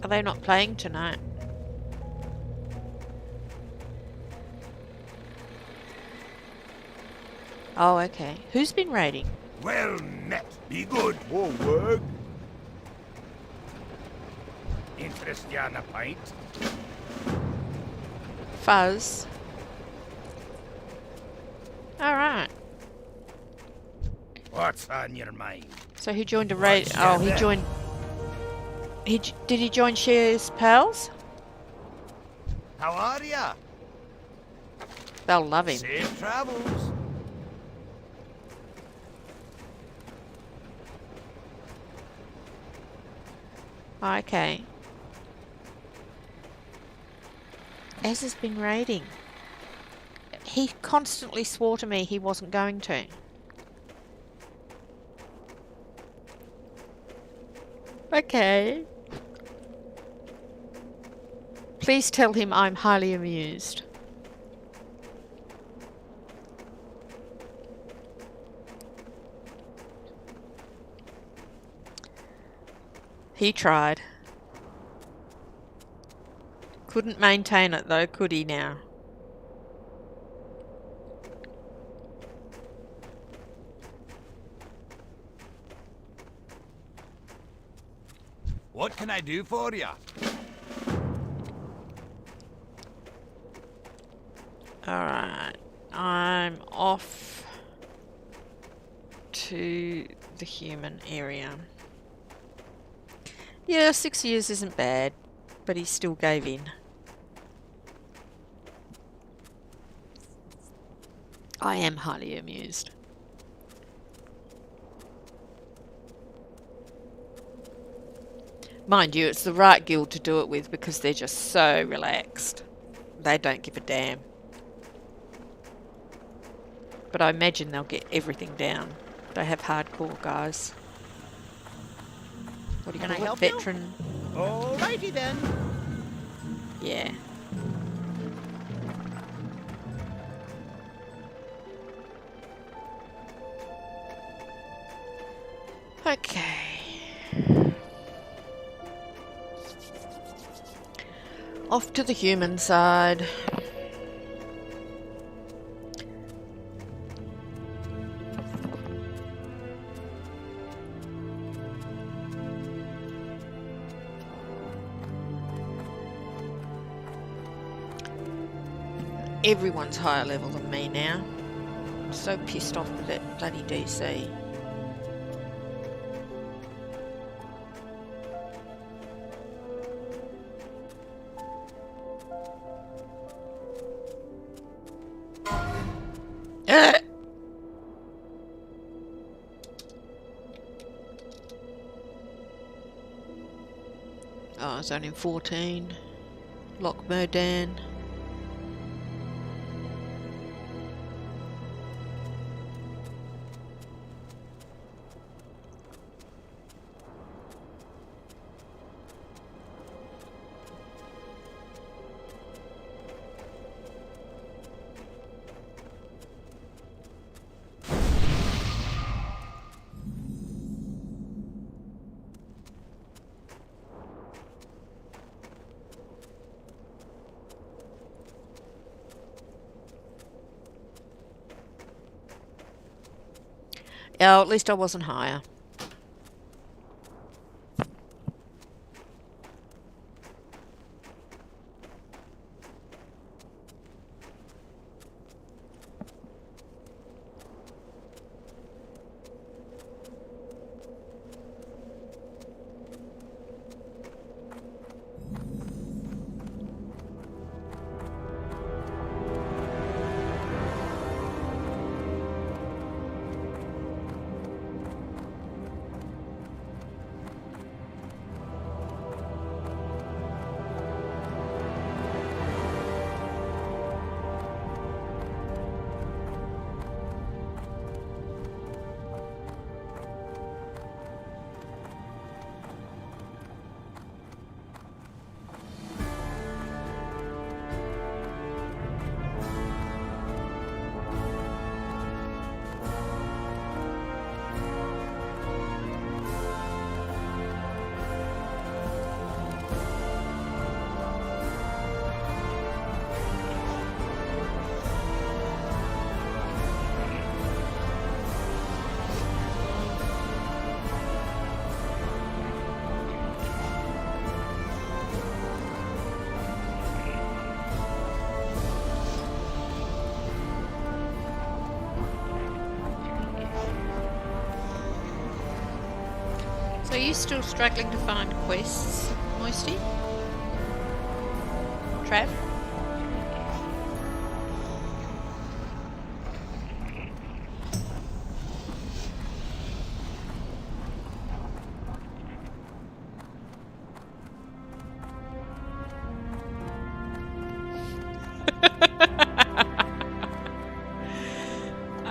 Are they not playing tonight? Oh, okay. Who's been raiding?
Well met. Be good.
Won't work.
Interest you on a pint?
Fuzz. Alright.
What's on your mind?
So he joined a raid. Oh, he joined. Did he join Shear's pals?
How are ya?
They'll love him.
Safe travels.
Okay. Az has been raiding. He constantly swore to me he wasn't going to. Okay. Please tell him I'm highly amused. He tried. Couldn't maintain it though, could he now?
What can I do for you?
Alright. I'm off to the human area. Yeah, 6 years isn't bad, but he still gave in. I am highly amused. Mind you, it's the right guild to do it with because they're just so relaxed. They don't give a damn. But I imagine they'll get everything down. They have hardcore guys. What do you
Can I
call it?
help you?
Veteran?
Alrighty then.
Yeah. Okay. Off to the human side. Everyone's higher level than me now. I'm so pissed off with that bloody DC. Oh, it's only 14. Lock Modan. Oh, at least I wasn't higher. So are you still struggling to find quests, Moisty? Trav?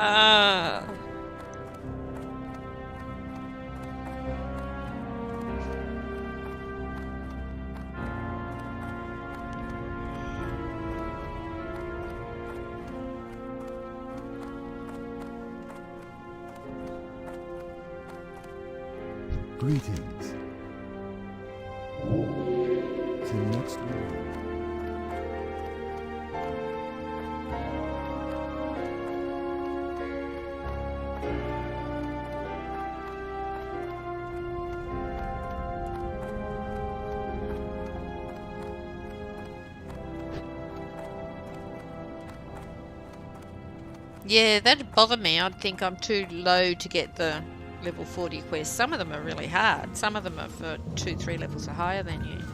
Ah.
Greetings. Till next week.
Yeah, that'd bother me. I'd think I'm too low to get the level 40 quests. Some of them are really hard. Some of them are for 2-3 levels higher than you.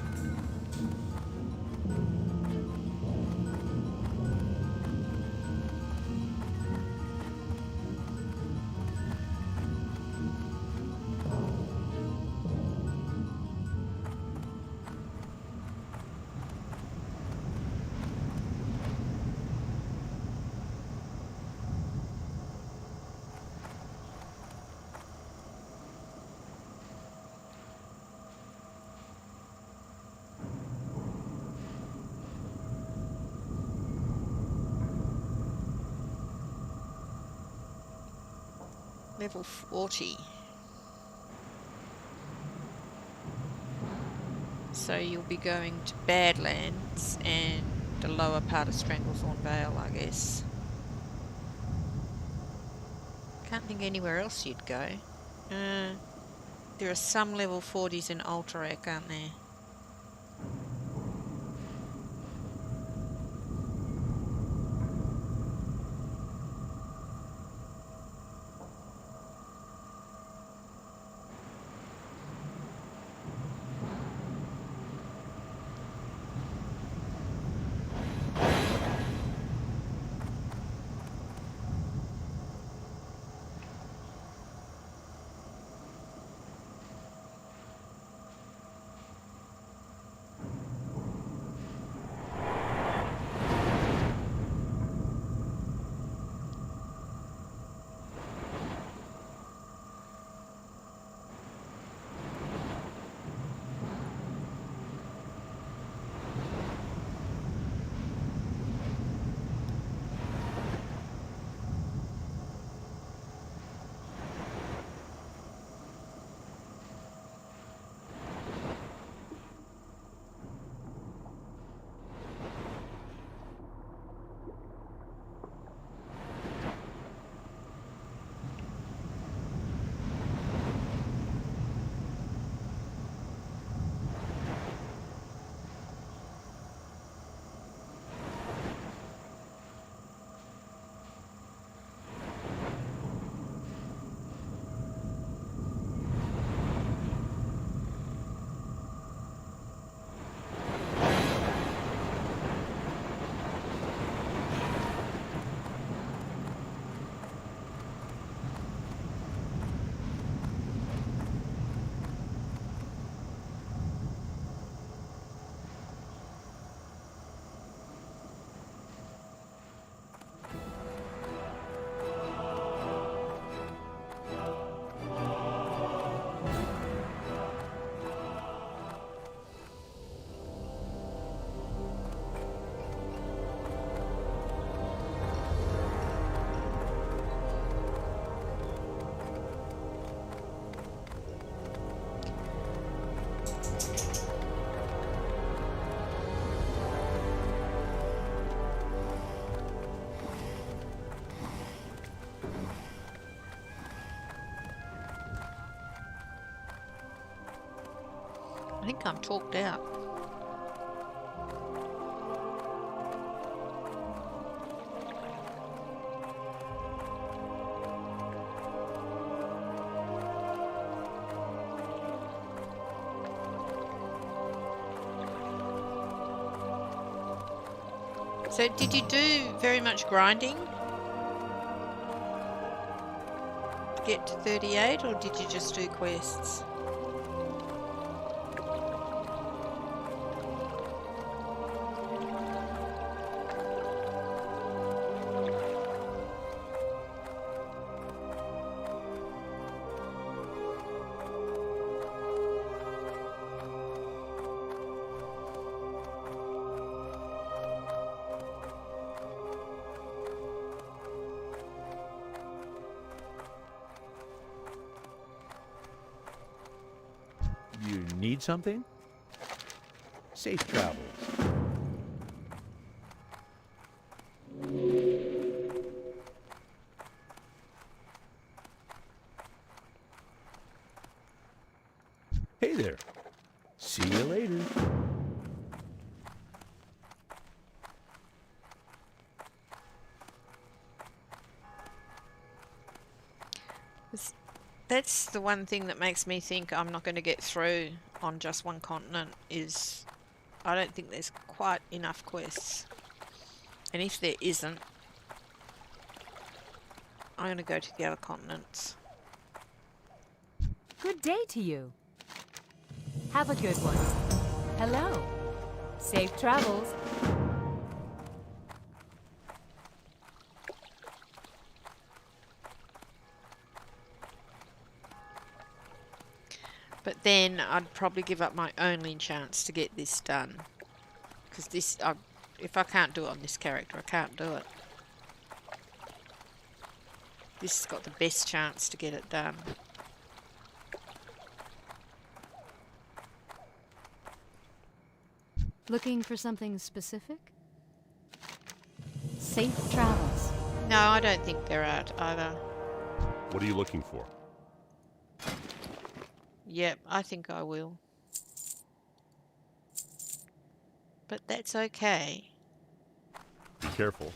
Level 40. So you'll be going to Badlands and the lower part of Stranglethorn Vale, I guess. Can't think anywhere else you'd go. There are some level 40s in Alterac, aren't there? I think I'm talked out. So did you do very much grinding to get to 38, or did you just do quests?
You need something? Safe travels. Hey there. See you later.
That's the one thing that makes me think I'm not going to get through on just one continent, is I don't think there's quite enough quests. And if there isn't, I'm going to go to the other continents.
Good day to you. Have a good one. Hello. Safe travels.
But then I'd probably give up my only chance to get this done. Because this, if I can't do it on this character, I can't do it. This has got the best chance to get it done.
Looking for something specific? Safe travels.
No, I don't think they're out either.
What are you looking for?
Yep, I think I will. But that's okay,
Be careful.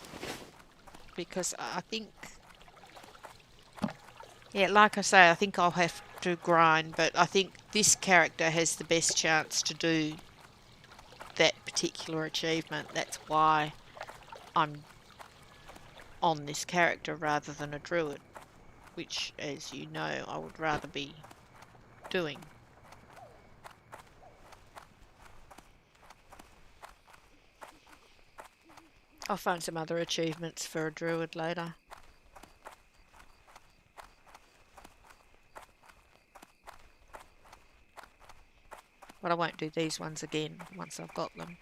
because I think... Yeah, like I say, I think I'll have to grind, but I think this character has the best chance to do that particular achievement. That's why I'm on this character rather than a druid, which, as you know, I would rather be doing. I'll find some other achievements for a druid later. But I won't do these ones again once I've got them.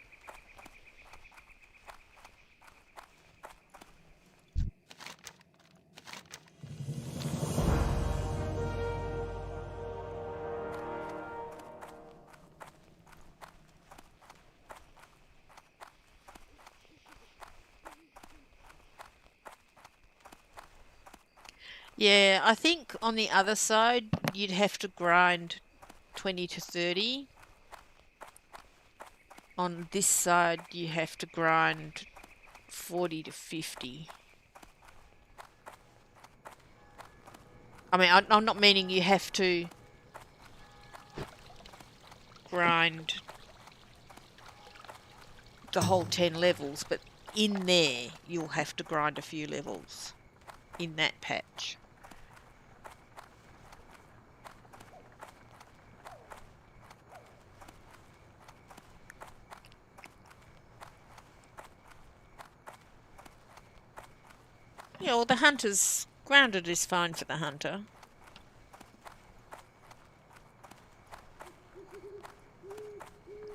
Yeah, I think on the other side you'd have to grind 20 to 30. On this side you have to grind 40 to 50. I mean, I'm not meaning you have to grind the whole 10 levels, but in there you'll have to grind a few levels in that patch. Yeah, well, the hunter's grounded is fine for the hunter.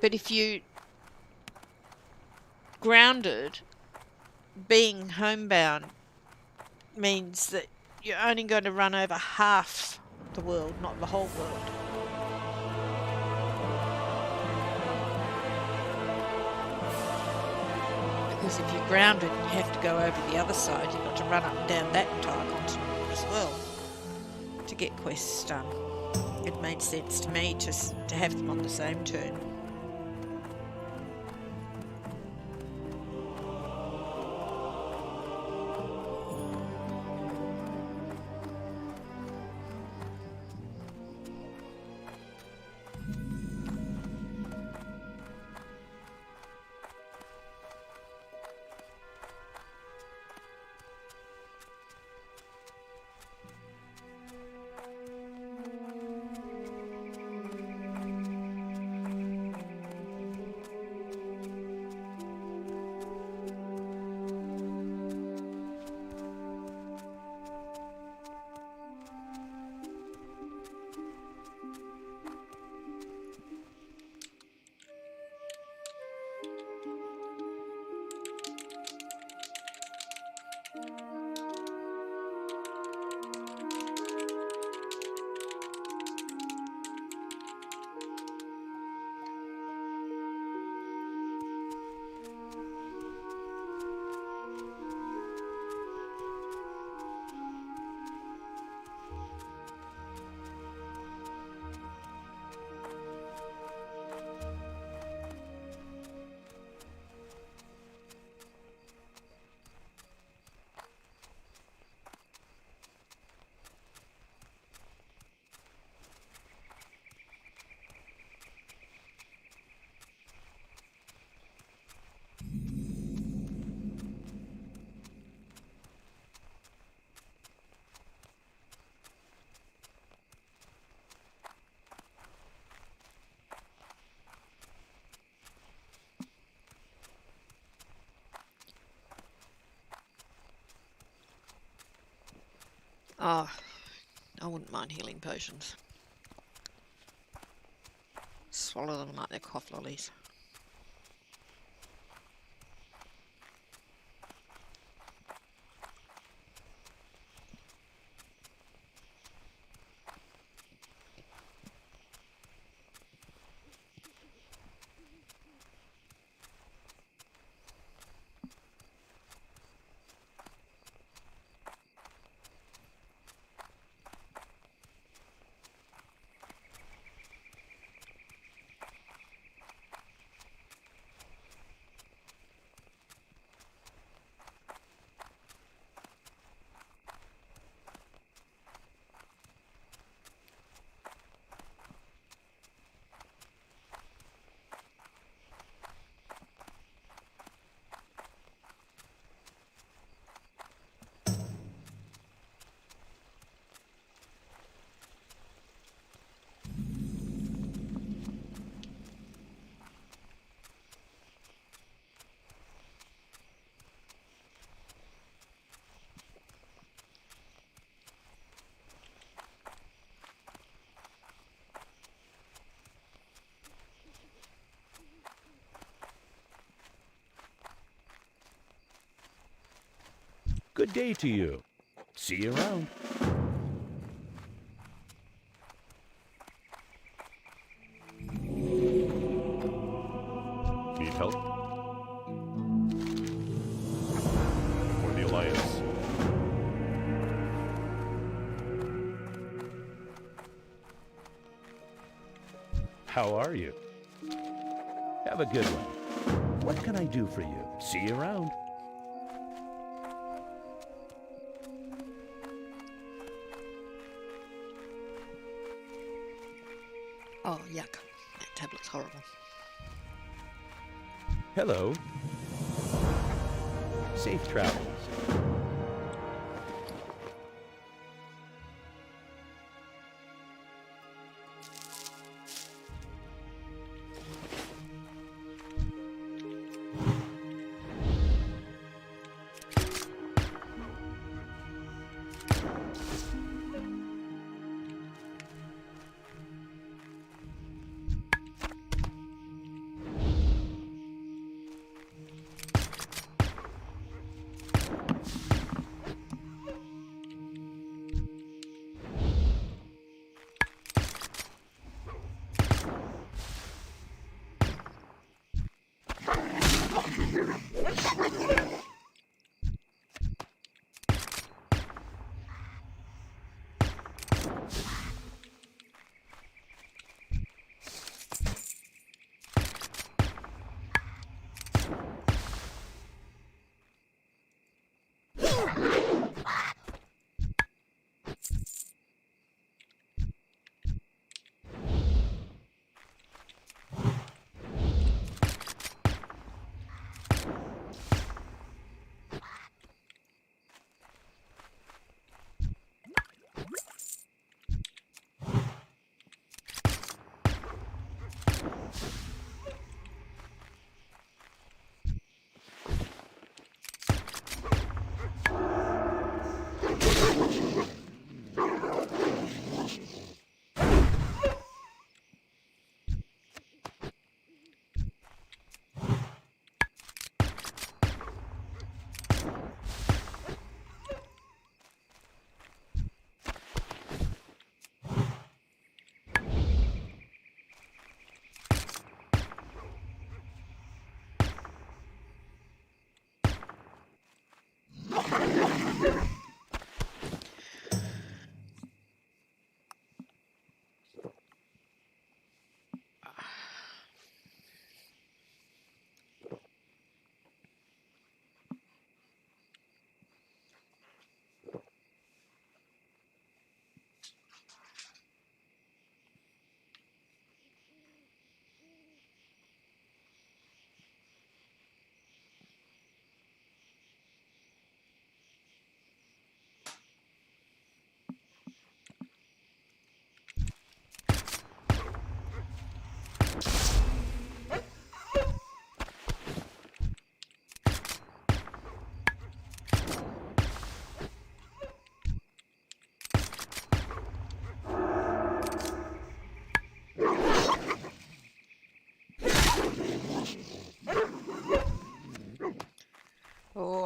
But if you grounded, being homebound means that you're only going to run over half the world, not the whole world. Because if you're grounded and you have to go over the other side, you've got to run up and down that entire continent as well to get quests done. It made sense to me to have them on the same turn. Oh, I wouldn't mind healing potions. Swallow them like they're cough lollies.
Good day to you. See you around.
Need help? For the Alliance.
How are you? Have a good one. What can I do for you? See you around.
Oh, yuck. That tablet's horrible.
Hello. Safe travels.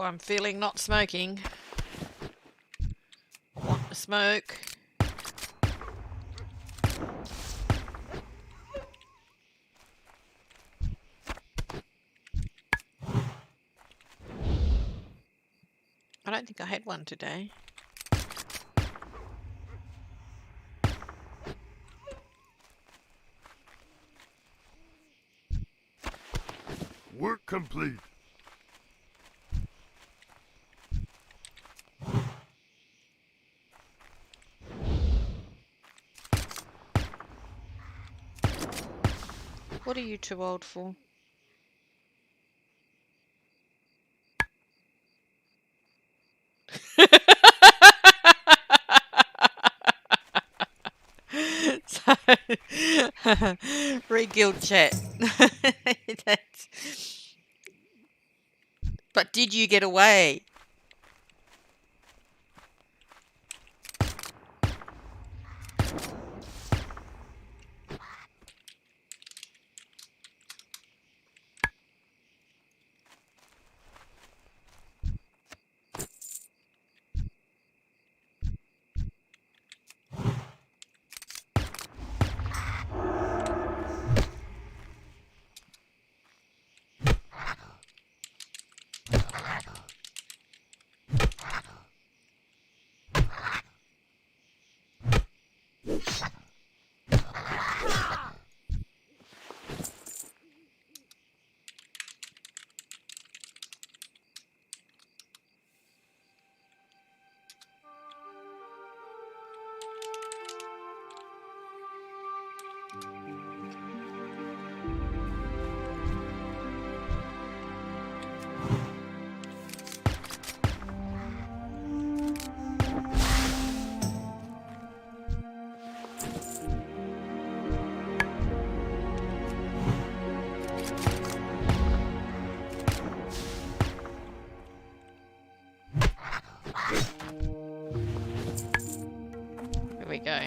I'm feeling not smoking. Want to smoke. I don't think I had one today.
Work complete.
What are you too old for? So, read guild chat. But did you get away? Here we go.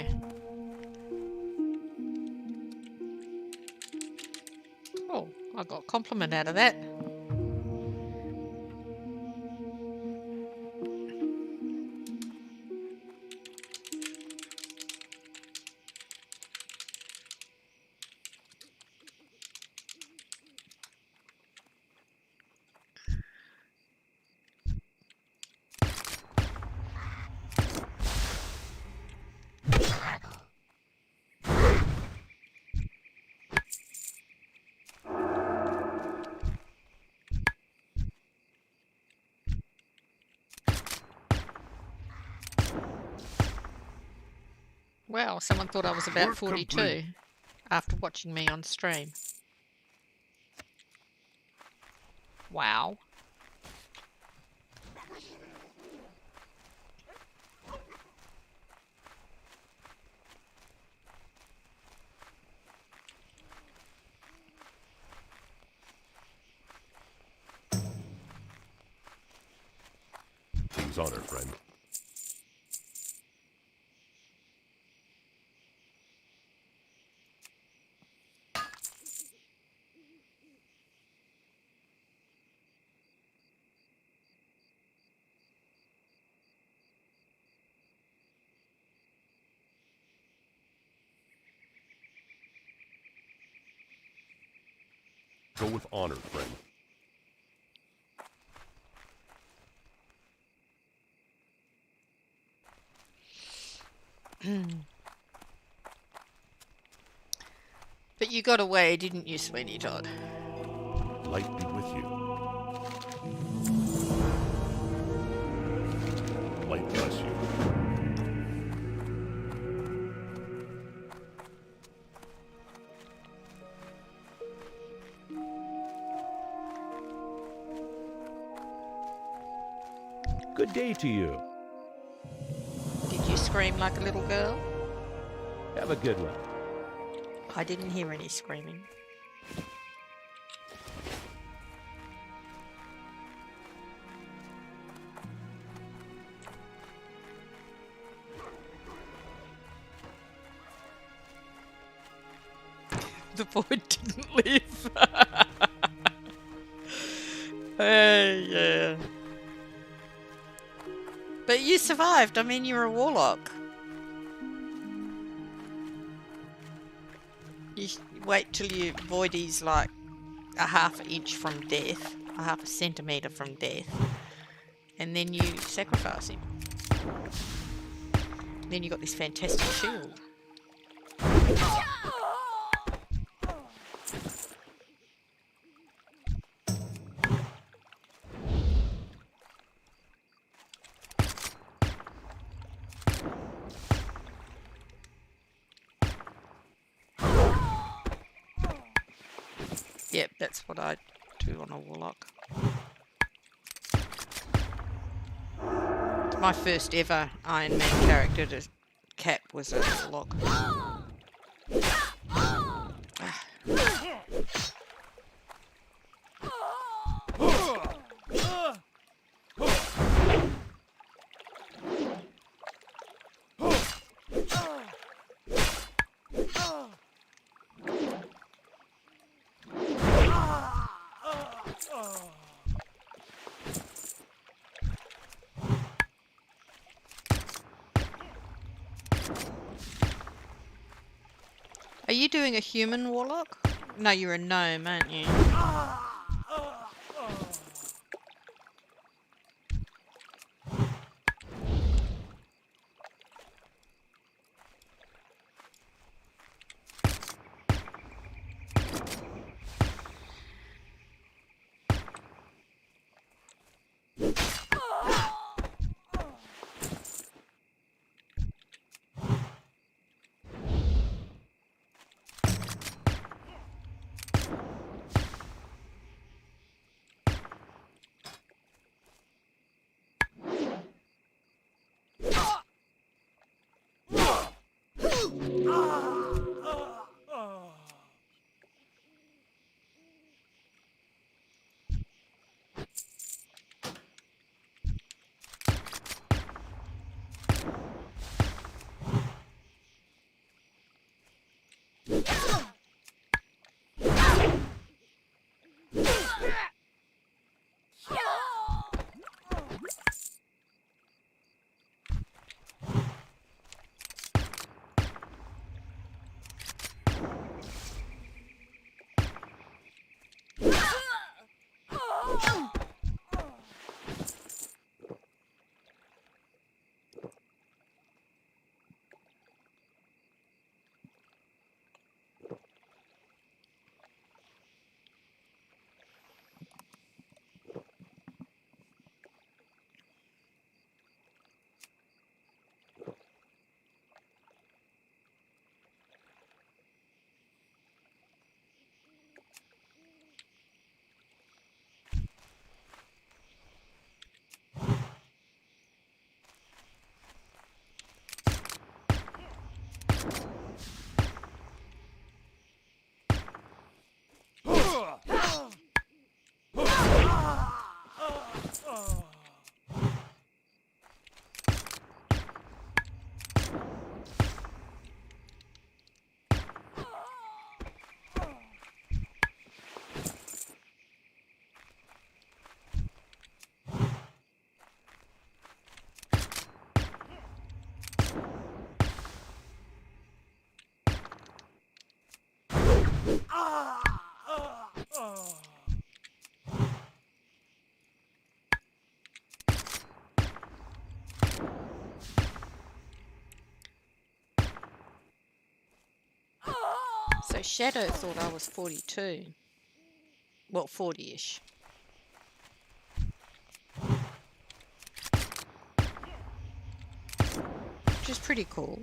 Oh, I got a compliment out of that. Well, someone thought I was about
Work
42
complete.
after watching me on stream. Wow.
King's honor, friend. Go with honor, friend.
But you got away, didn't you, Sweeney Todd?
Light be with you. Light bless you.
Good day to you.
Did you scream like a little girl?
Have a good one.
I didn't hear any screaming. The boy didn't live. Hey, yeah. You survived. I mean, you're a warlock. You wait till your voidy's like a half an inch from death, a half a centimetre from death, and then you sacrifice him. Then you got this fantastic shield. Yep, that's what I do on a warlock. My first ever Iron Man character to cap was a warlock. Are you doing a human warlock? No, you're a gnome, aren't you? So Shadow thought I was 42. Well, 40-ish. Which is pretty cool.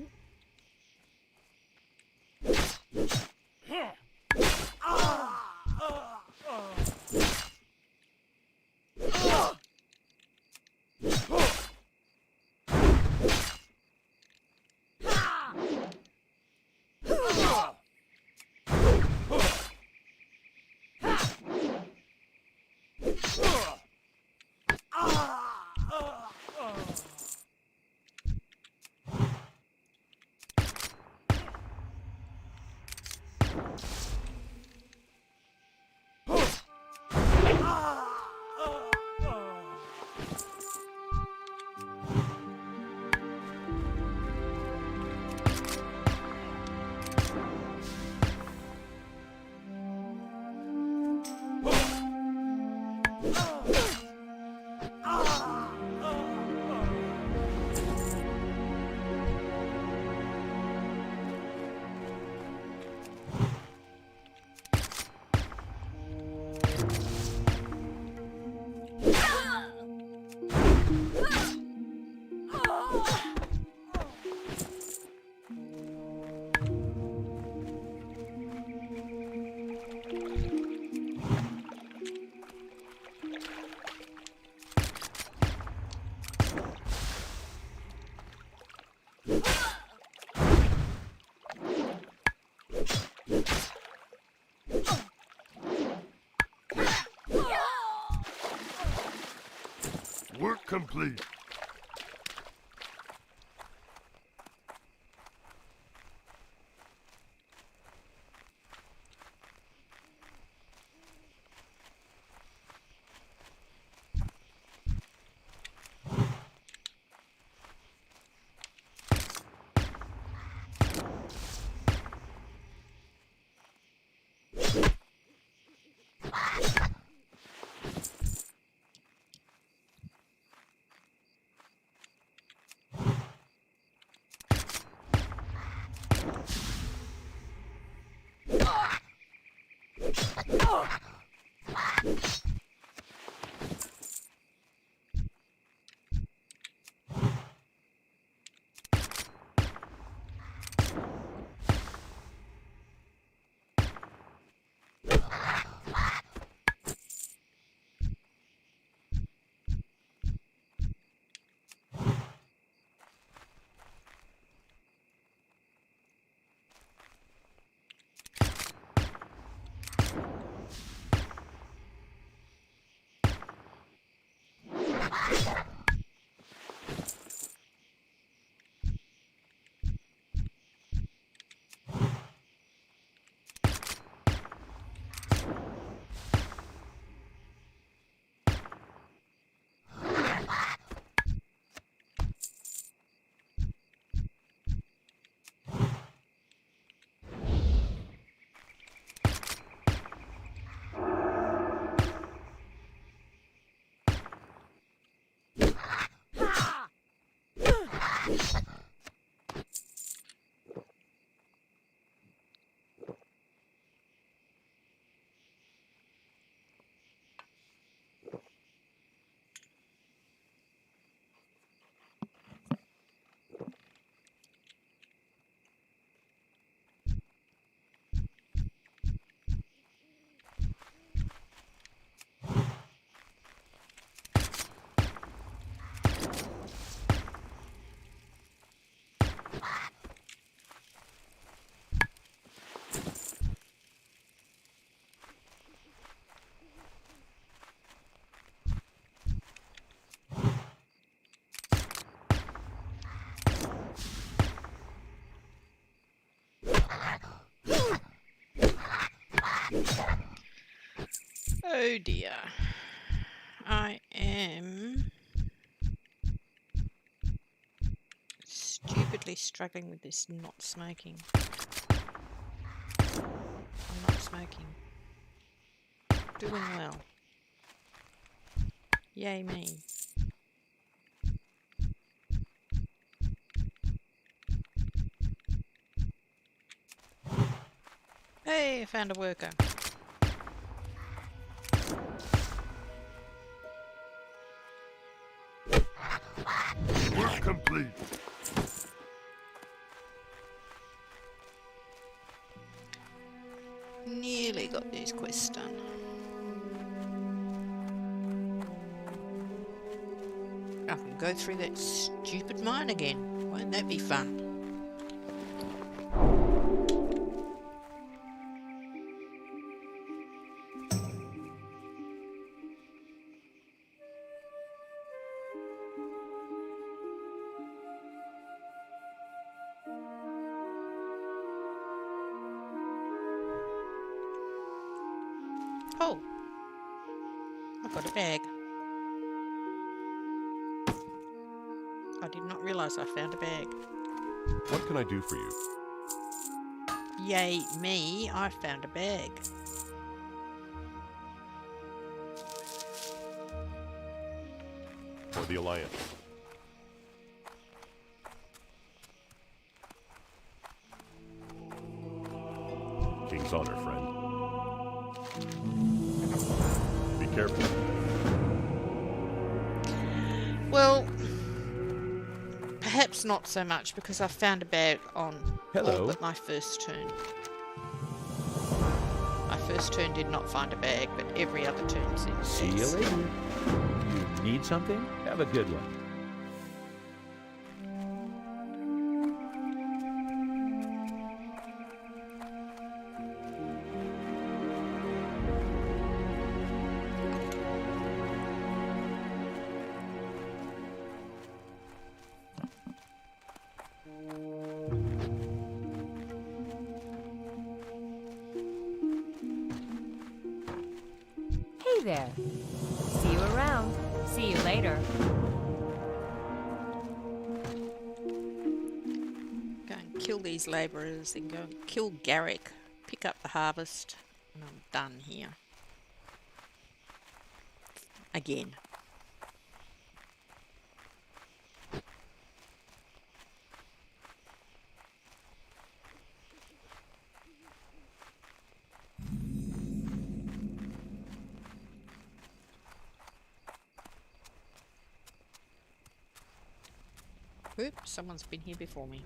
Work complete.
Oh dear. I am stupidly struggling with this not smoking. I'm not smoking. Doing well. Yay me. Hey, I found a worker.
Work complete.
Nearly got these quests done. I can go through that stupid mine again. Won't that be fun? Oh, I've got a bag. I did not realise I found a bag.
What can I do for you?
Yay me, I found a bag.
For the Alliance. King's honor, friend. Be careful.
Well, perhaps not so much because I found a bag on
Hello.
all but my first turn. My first turn did not find a bag, but every other turn seems
See you later. You need something? Have a good one.
there. See you around. See you later.
Go and kill these labourers, then go and kill Garrick, pick up the harvest, and I'm done here. Again. Oops, someone's been here before me.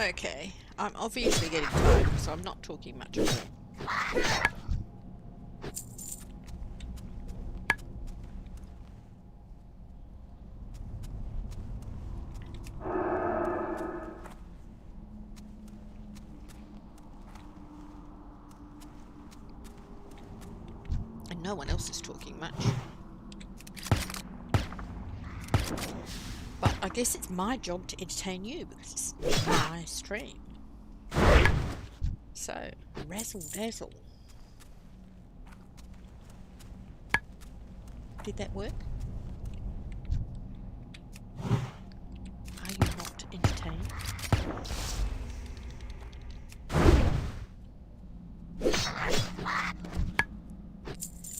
Okay, I'm obviously getting tired, so I'm not talking much at all. And no one else is talking much. But I guess it's my job to entertain you because it's my stream. So, razzle dazzle. Did that work? Are you not entertained?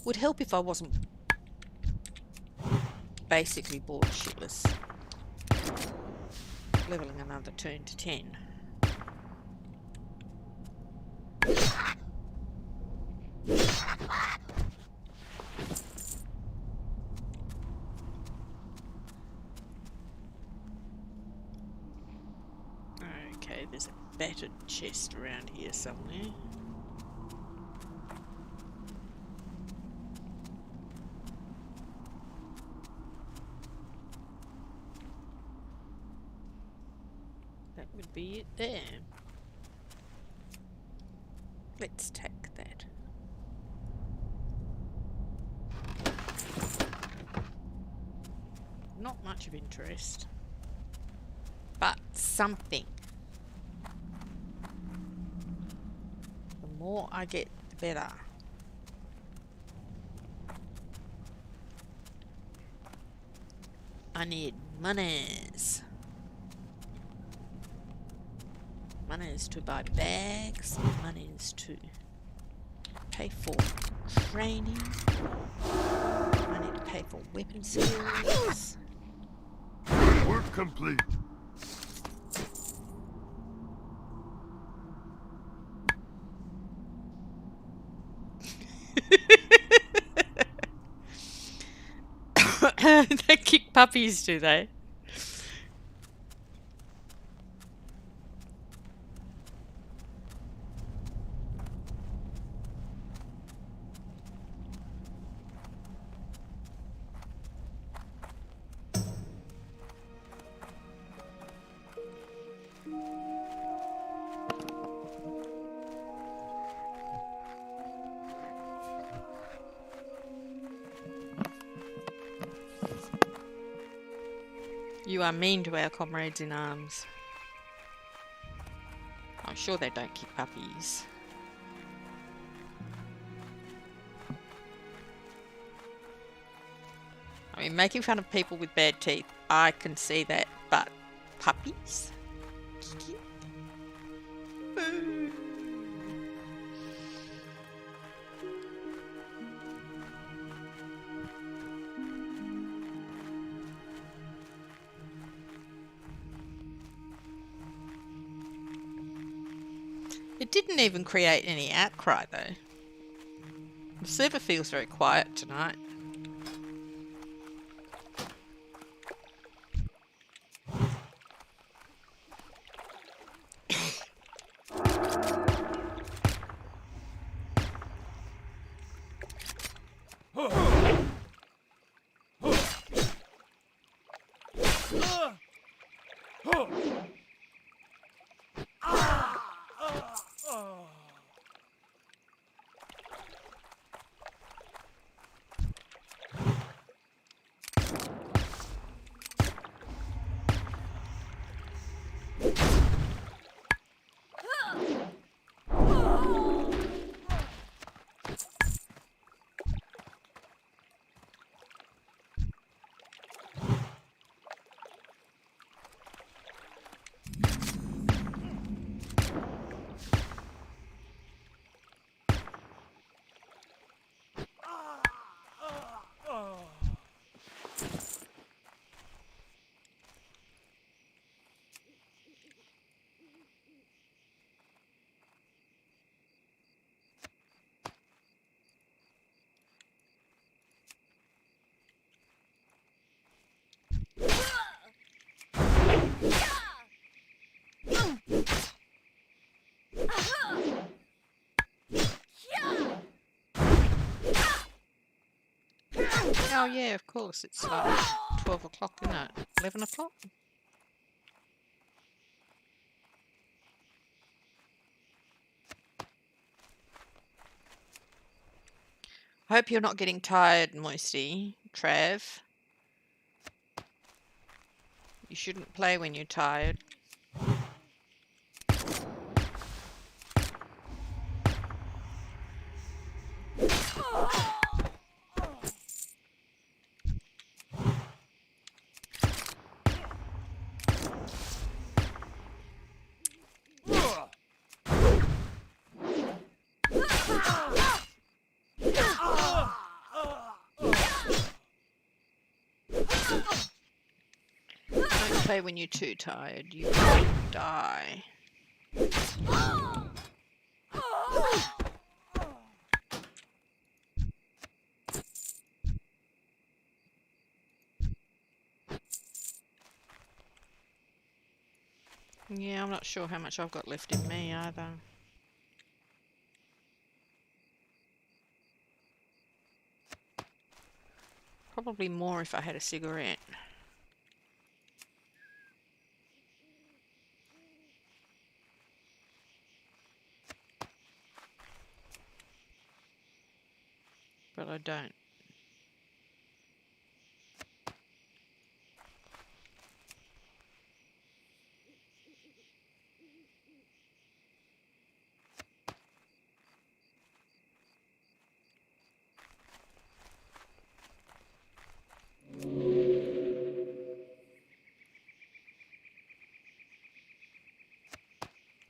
Would help if I wasn't basically bored shitless. Leveling another turn to 10. Okay, there's a battered chest around here somewhere. That would be it there. Let's take that. Not much of interest, but something. The more I get, the better. I need monies. Monies to buy bags, monies to pay for training, money to pay for weapon skills.
Work complete.
They kick puppies, do they? You are mean to our comrades in arms. I'm sure they don't kick puppies. I mean, making fun of people with bad teeth, I can see that, but puppies? It didn't even create any outcry though. The server feels very quiet tonight. Oh yeah, of course, it's like 12 o'clock, isn't it? 11 o'clock? I hope you're not getting tired, Moisty. Trav. You shouldn't play when you're tired. play when you're too tired. You will die. Yeah, I'm not sure how much I've got left in me either. Probably more if I had a cigarette. But I don't.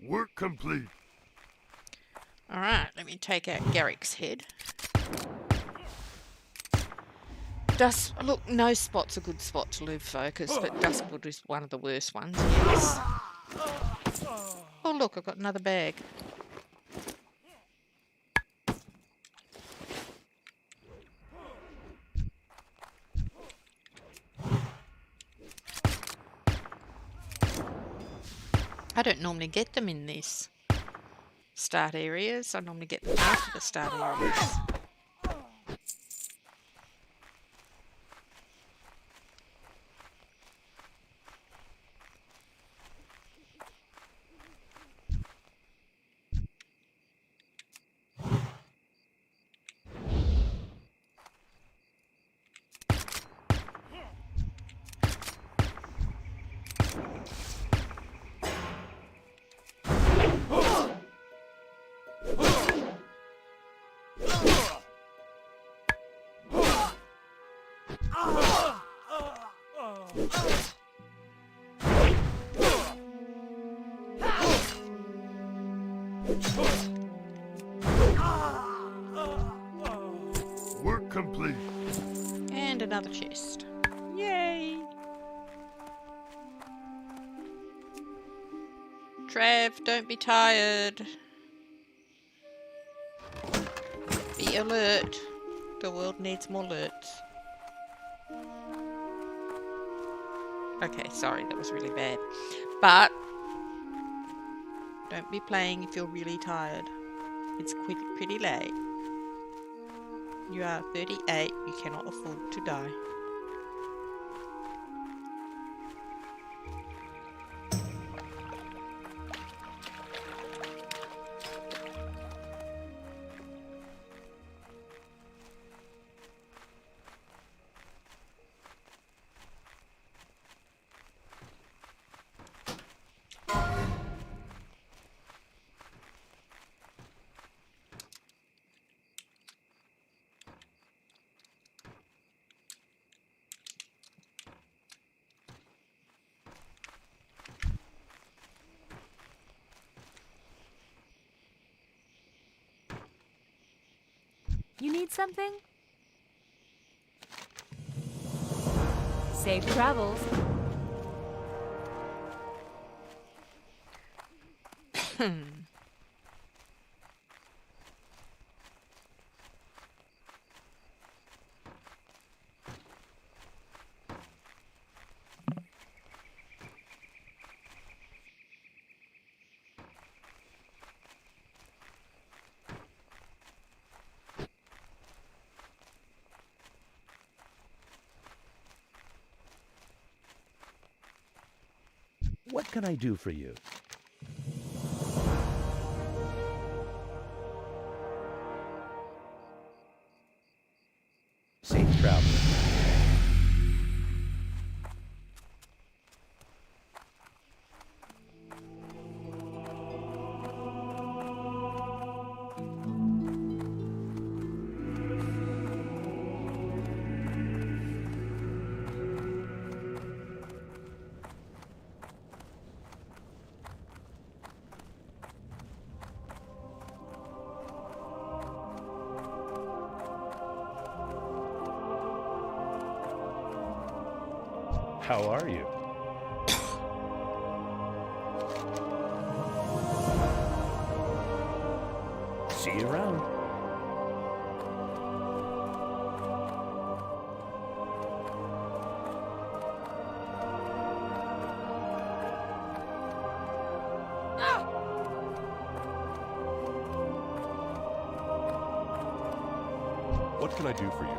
Work complete.
Alright, let me take out Garrick's head. Dust, look, no spot's a good spot to live focus, but Duskwood is one of the worst ones, yes. Oh look, I've got another bag. I don't normally get them in these start areas. I normally get them after the start areas.
Work complete.
And another chest. Yay! Trav, don't be tired. Be alert. The world needs more alerts. Okay, sorry, that was really bad. But don't be playing if you're really tired. It's pretty late. You are 38, you cannot afford to die.
You need something? Safe travels.
What can I do for you? Safe travel. How are you? See you around.
What can I do for you?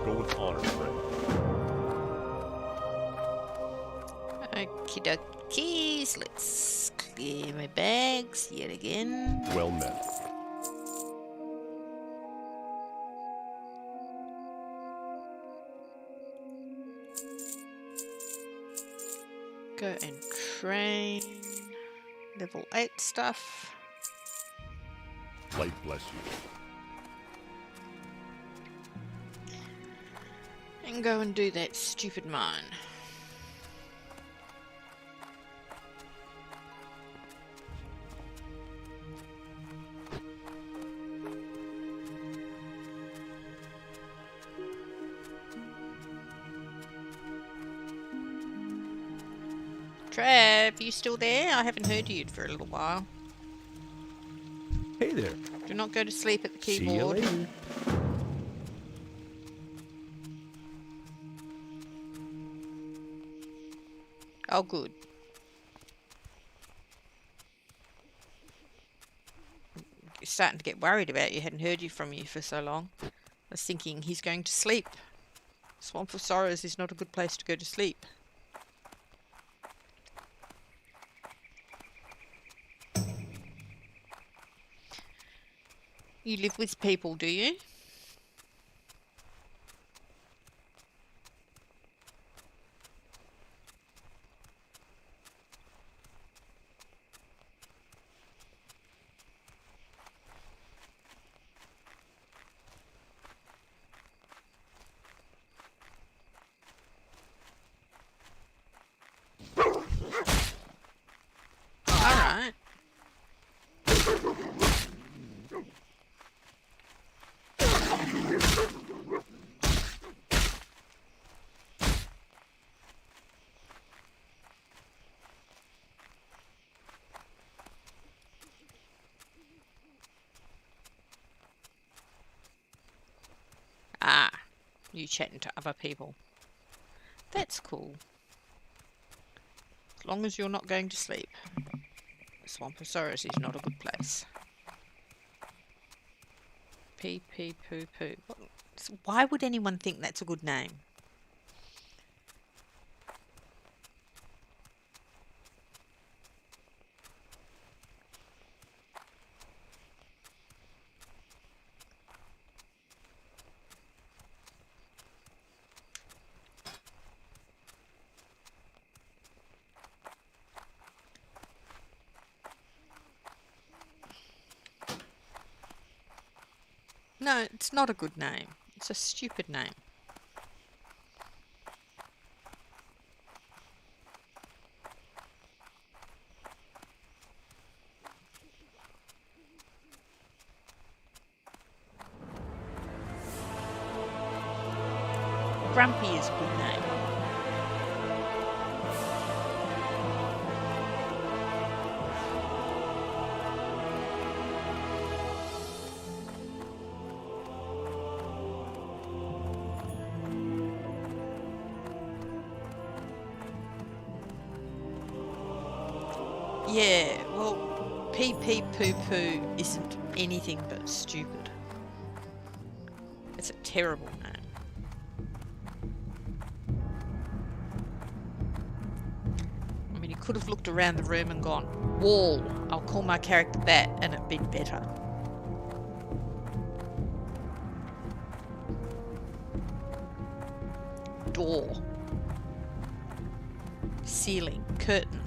Go with honor, friend.
Okie dokies. Let's clear my bags yet again.
Well met.
Go and train. Level 8 stuff.
Light bless you.
And go and do that stupid mine. Trav, you still there? I haven't heard you for a little while.
Hey there.
Do not go to sleep at the
See you
keyboard.
later.
Oh, good. Starting to get worried about you. Hadn't heard from you for so long. I was thinking he's going to sleep. Swamp of Sorrows is not a good place to go to sleep. You live with people, do you? Alright. Ah, you chatting to other people. That's cool. As long as you're not going to sleep. Swamp of Sorrows is not a good place. Pee pee poo poo. Why would anyone think that's a good name? No, it's not a good name. It's a stupid name. Grumpy is a good name. Yeah, well, pee pee poo poo isn't anything but stupid. It's a terrible name. I mean, he could have looked around the room and gone, wall, I'll call my character that, and it'd been better. Door. Ceiling, curtain,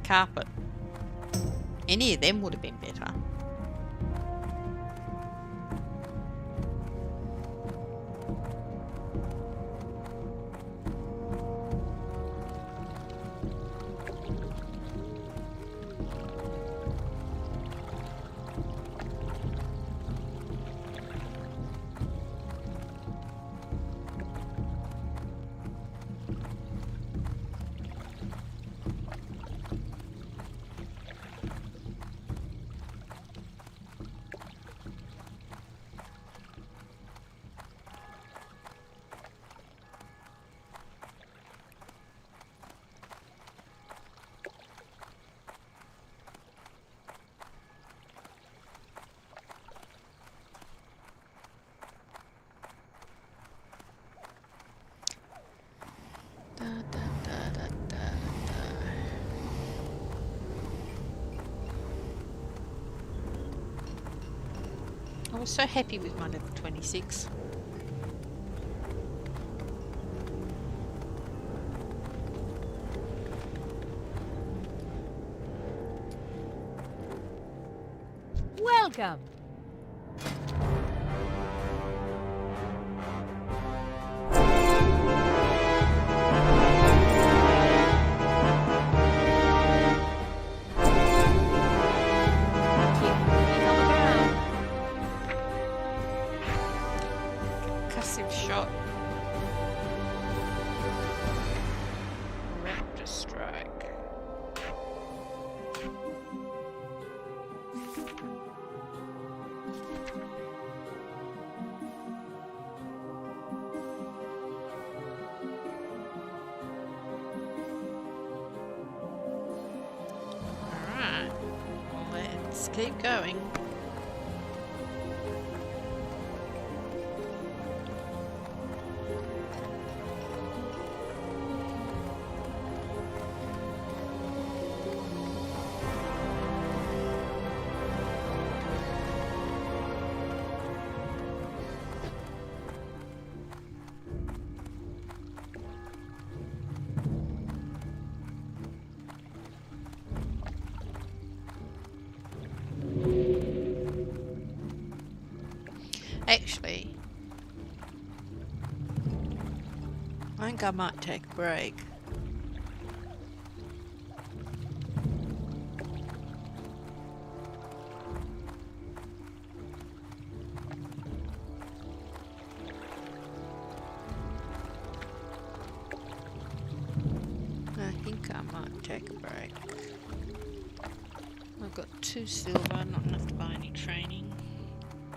carpet. Any of them would have been better. I was so happy with my level 26.
Welcome. Keep your feet on the ground.
Concussive shot. Raptor strike. Alright, let's keep going. Actually, I think I might take a break. I think I might take a break. I've got 2 silver, not enough to buy any training.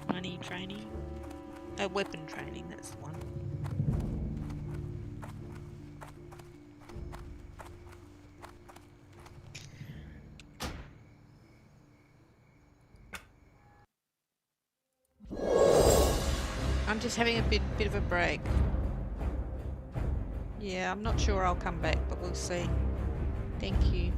Money training. Weapon training, that's the one. I'm just having a bit of a break. Yeah, I'm not sure I'll come back, but we'll see. Thank you.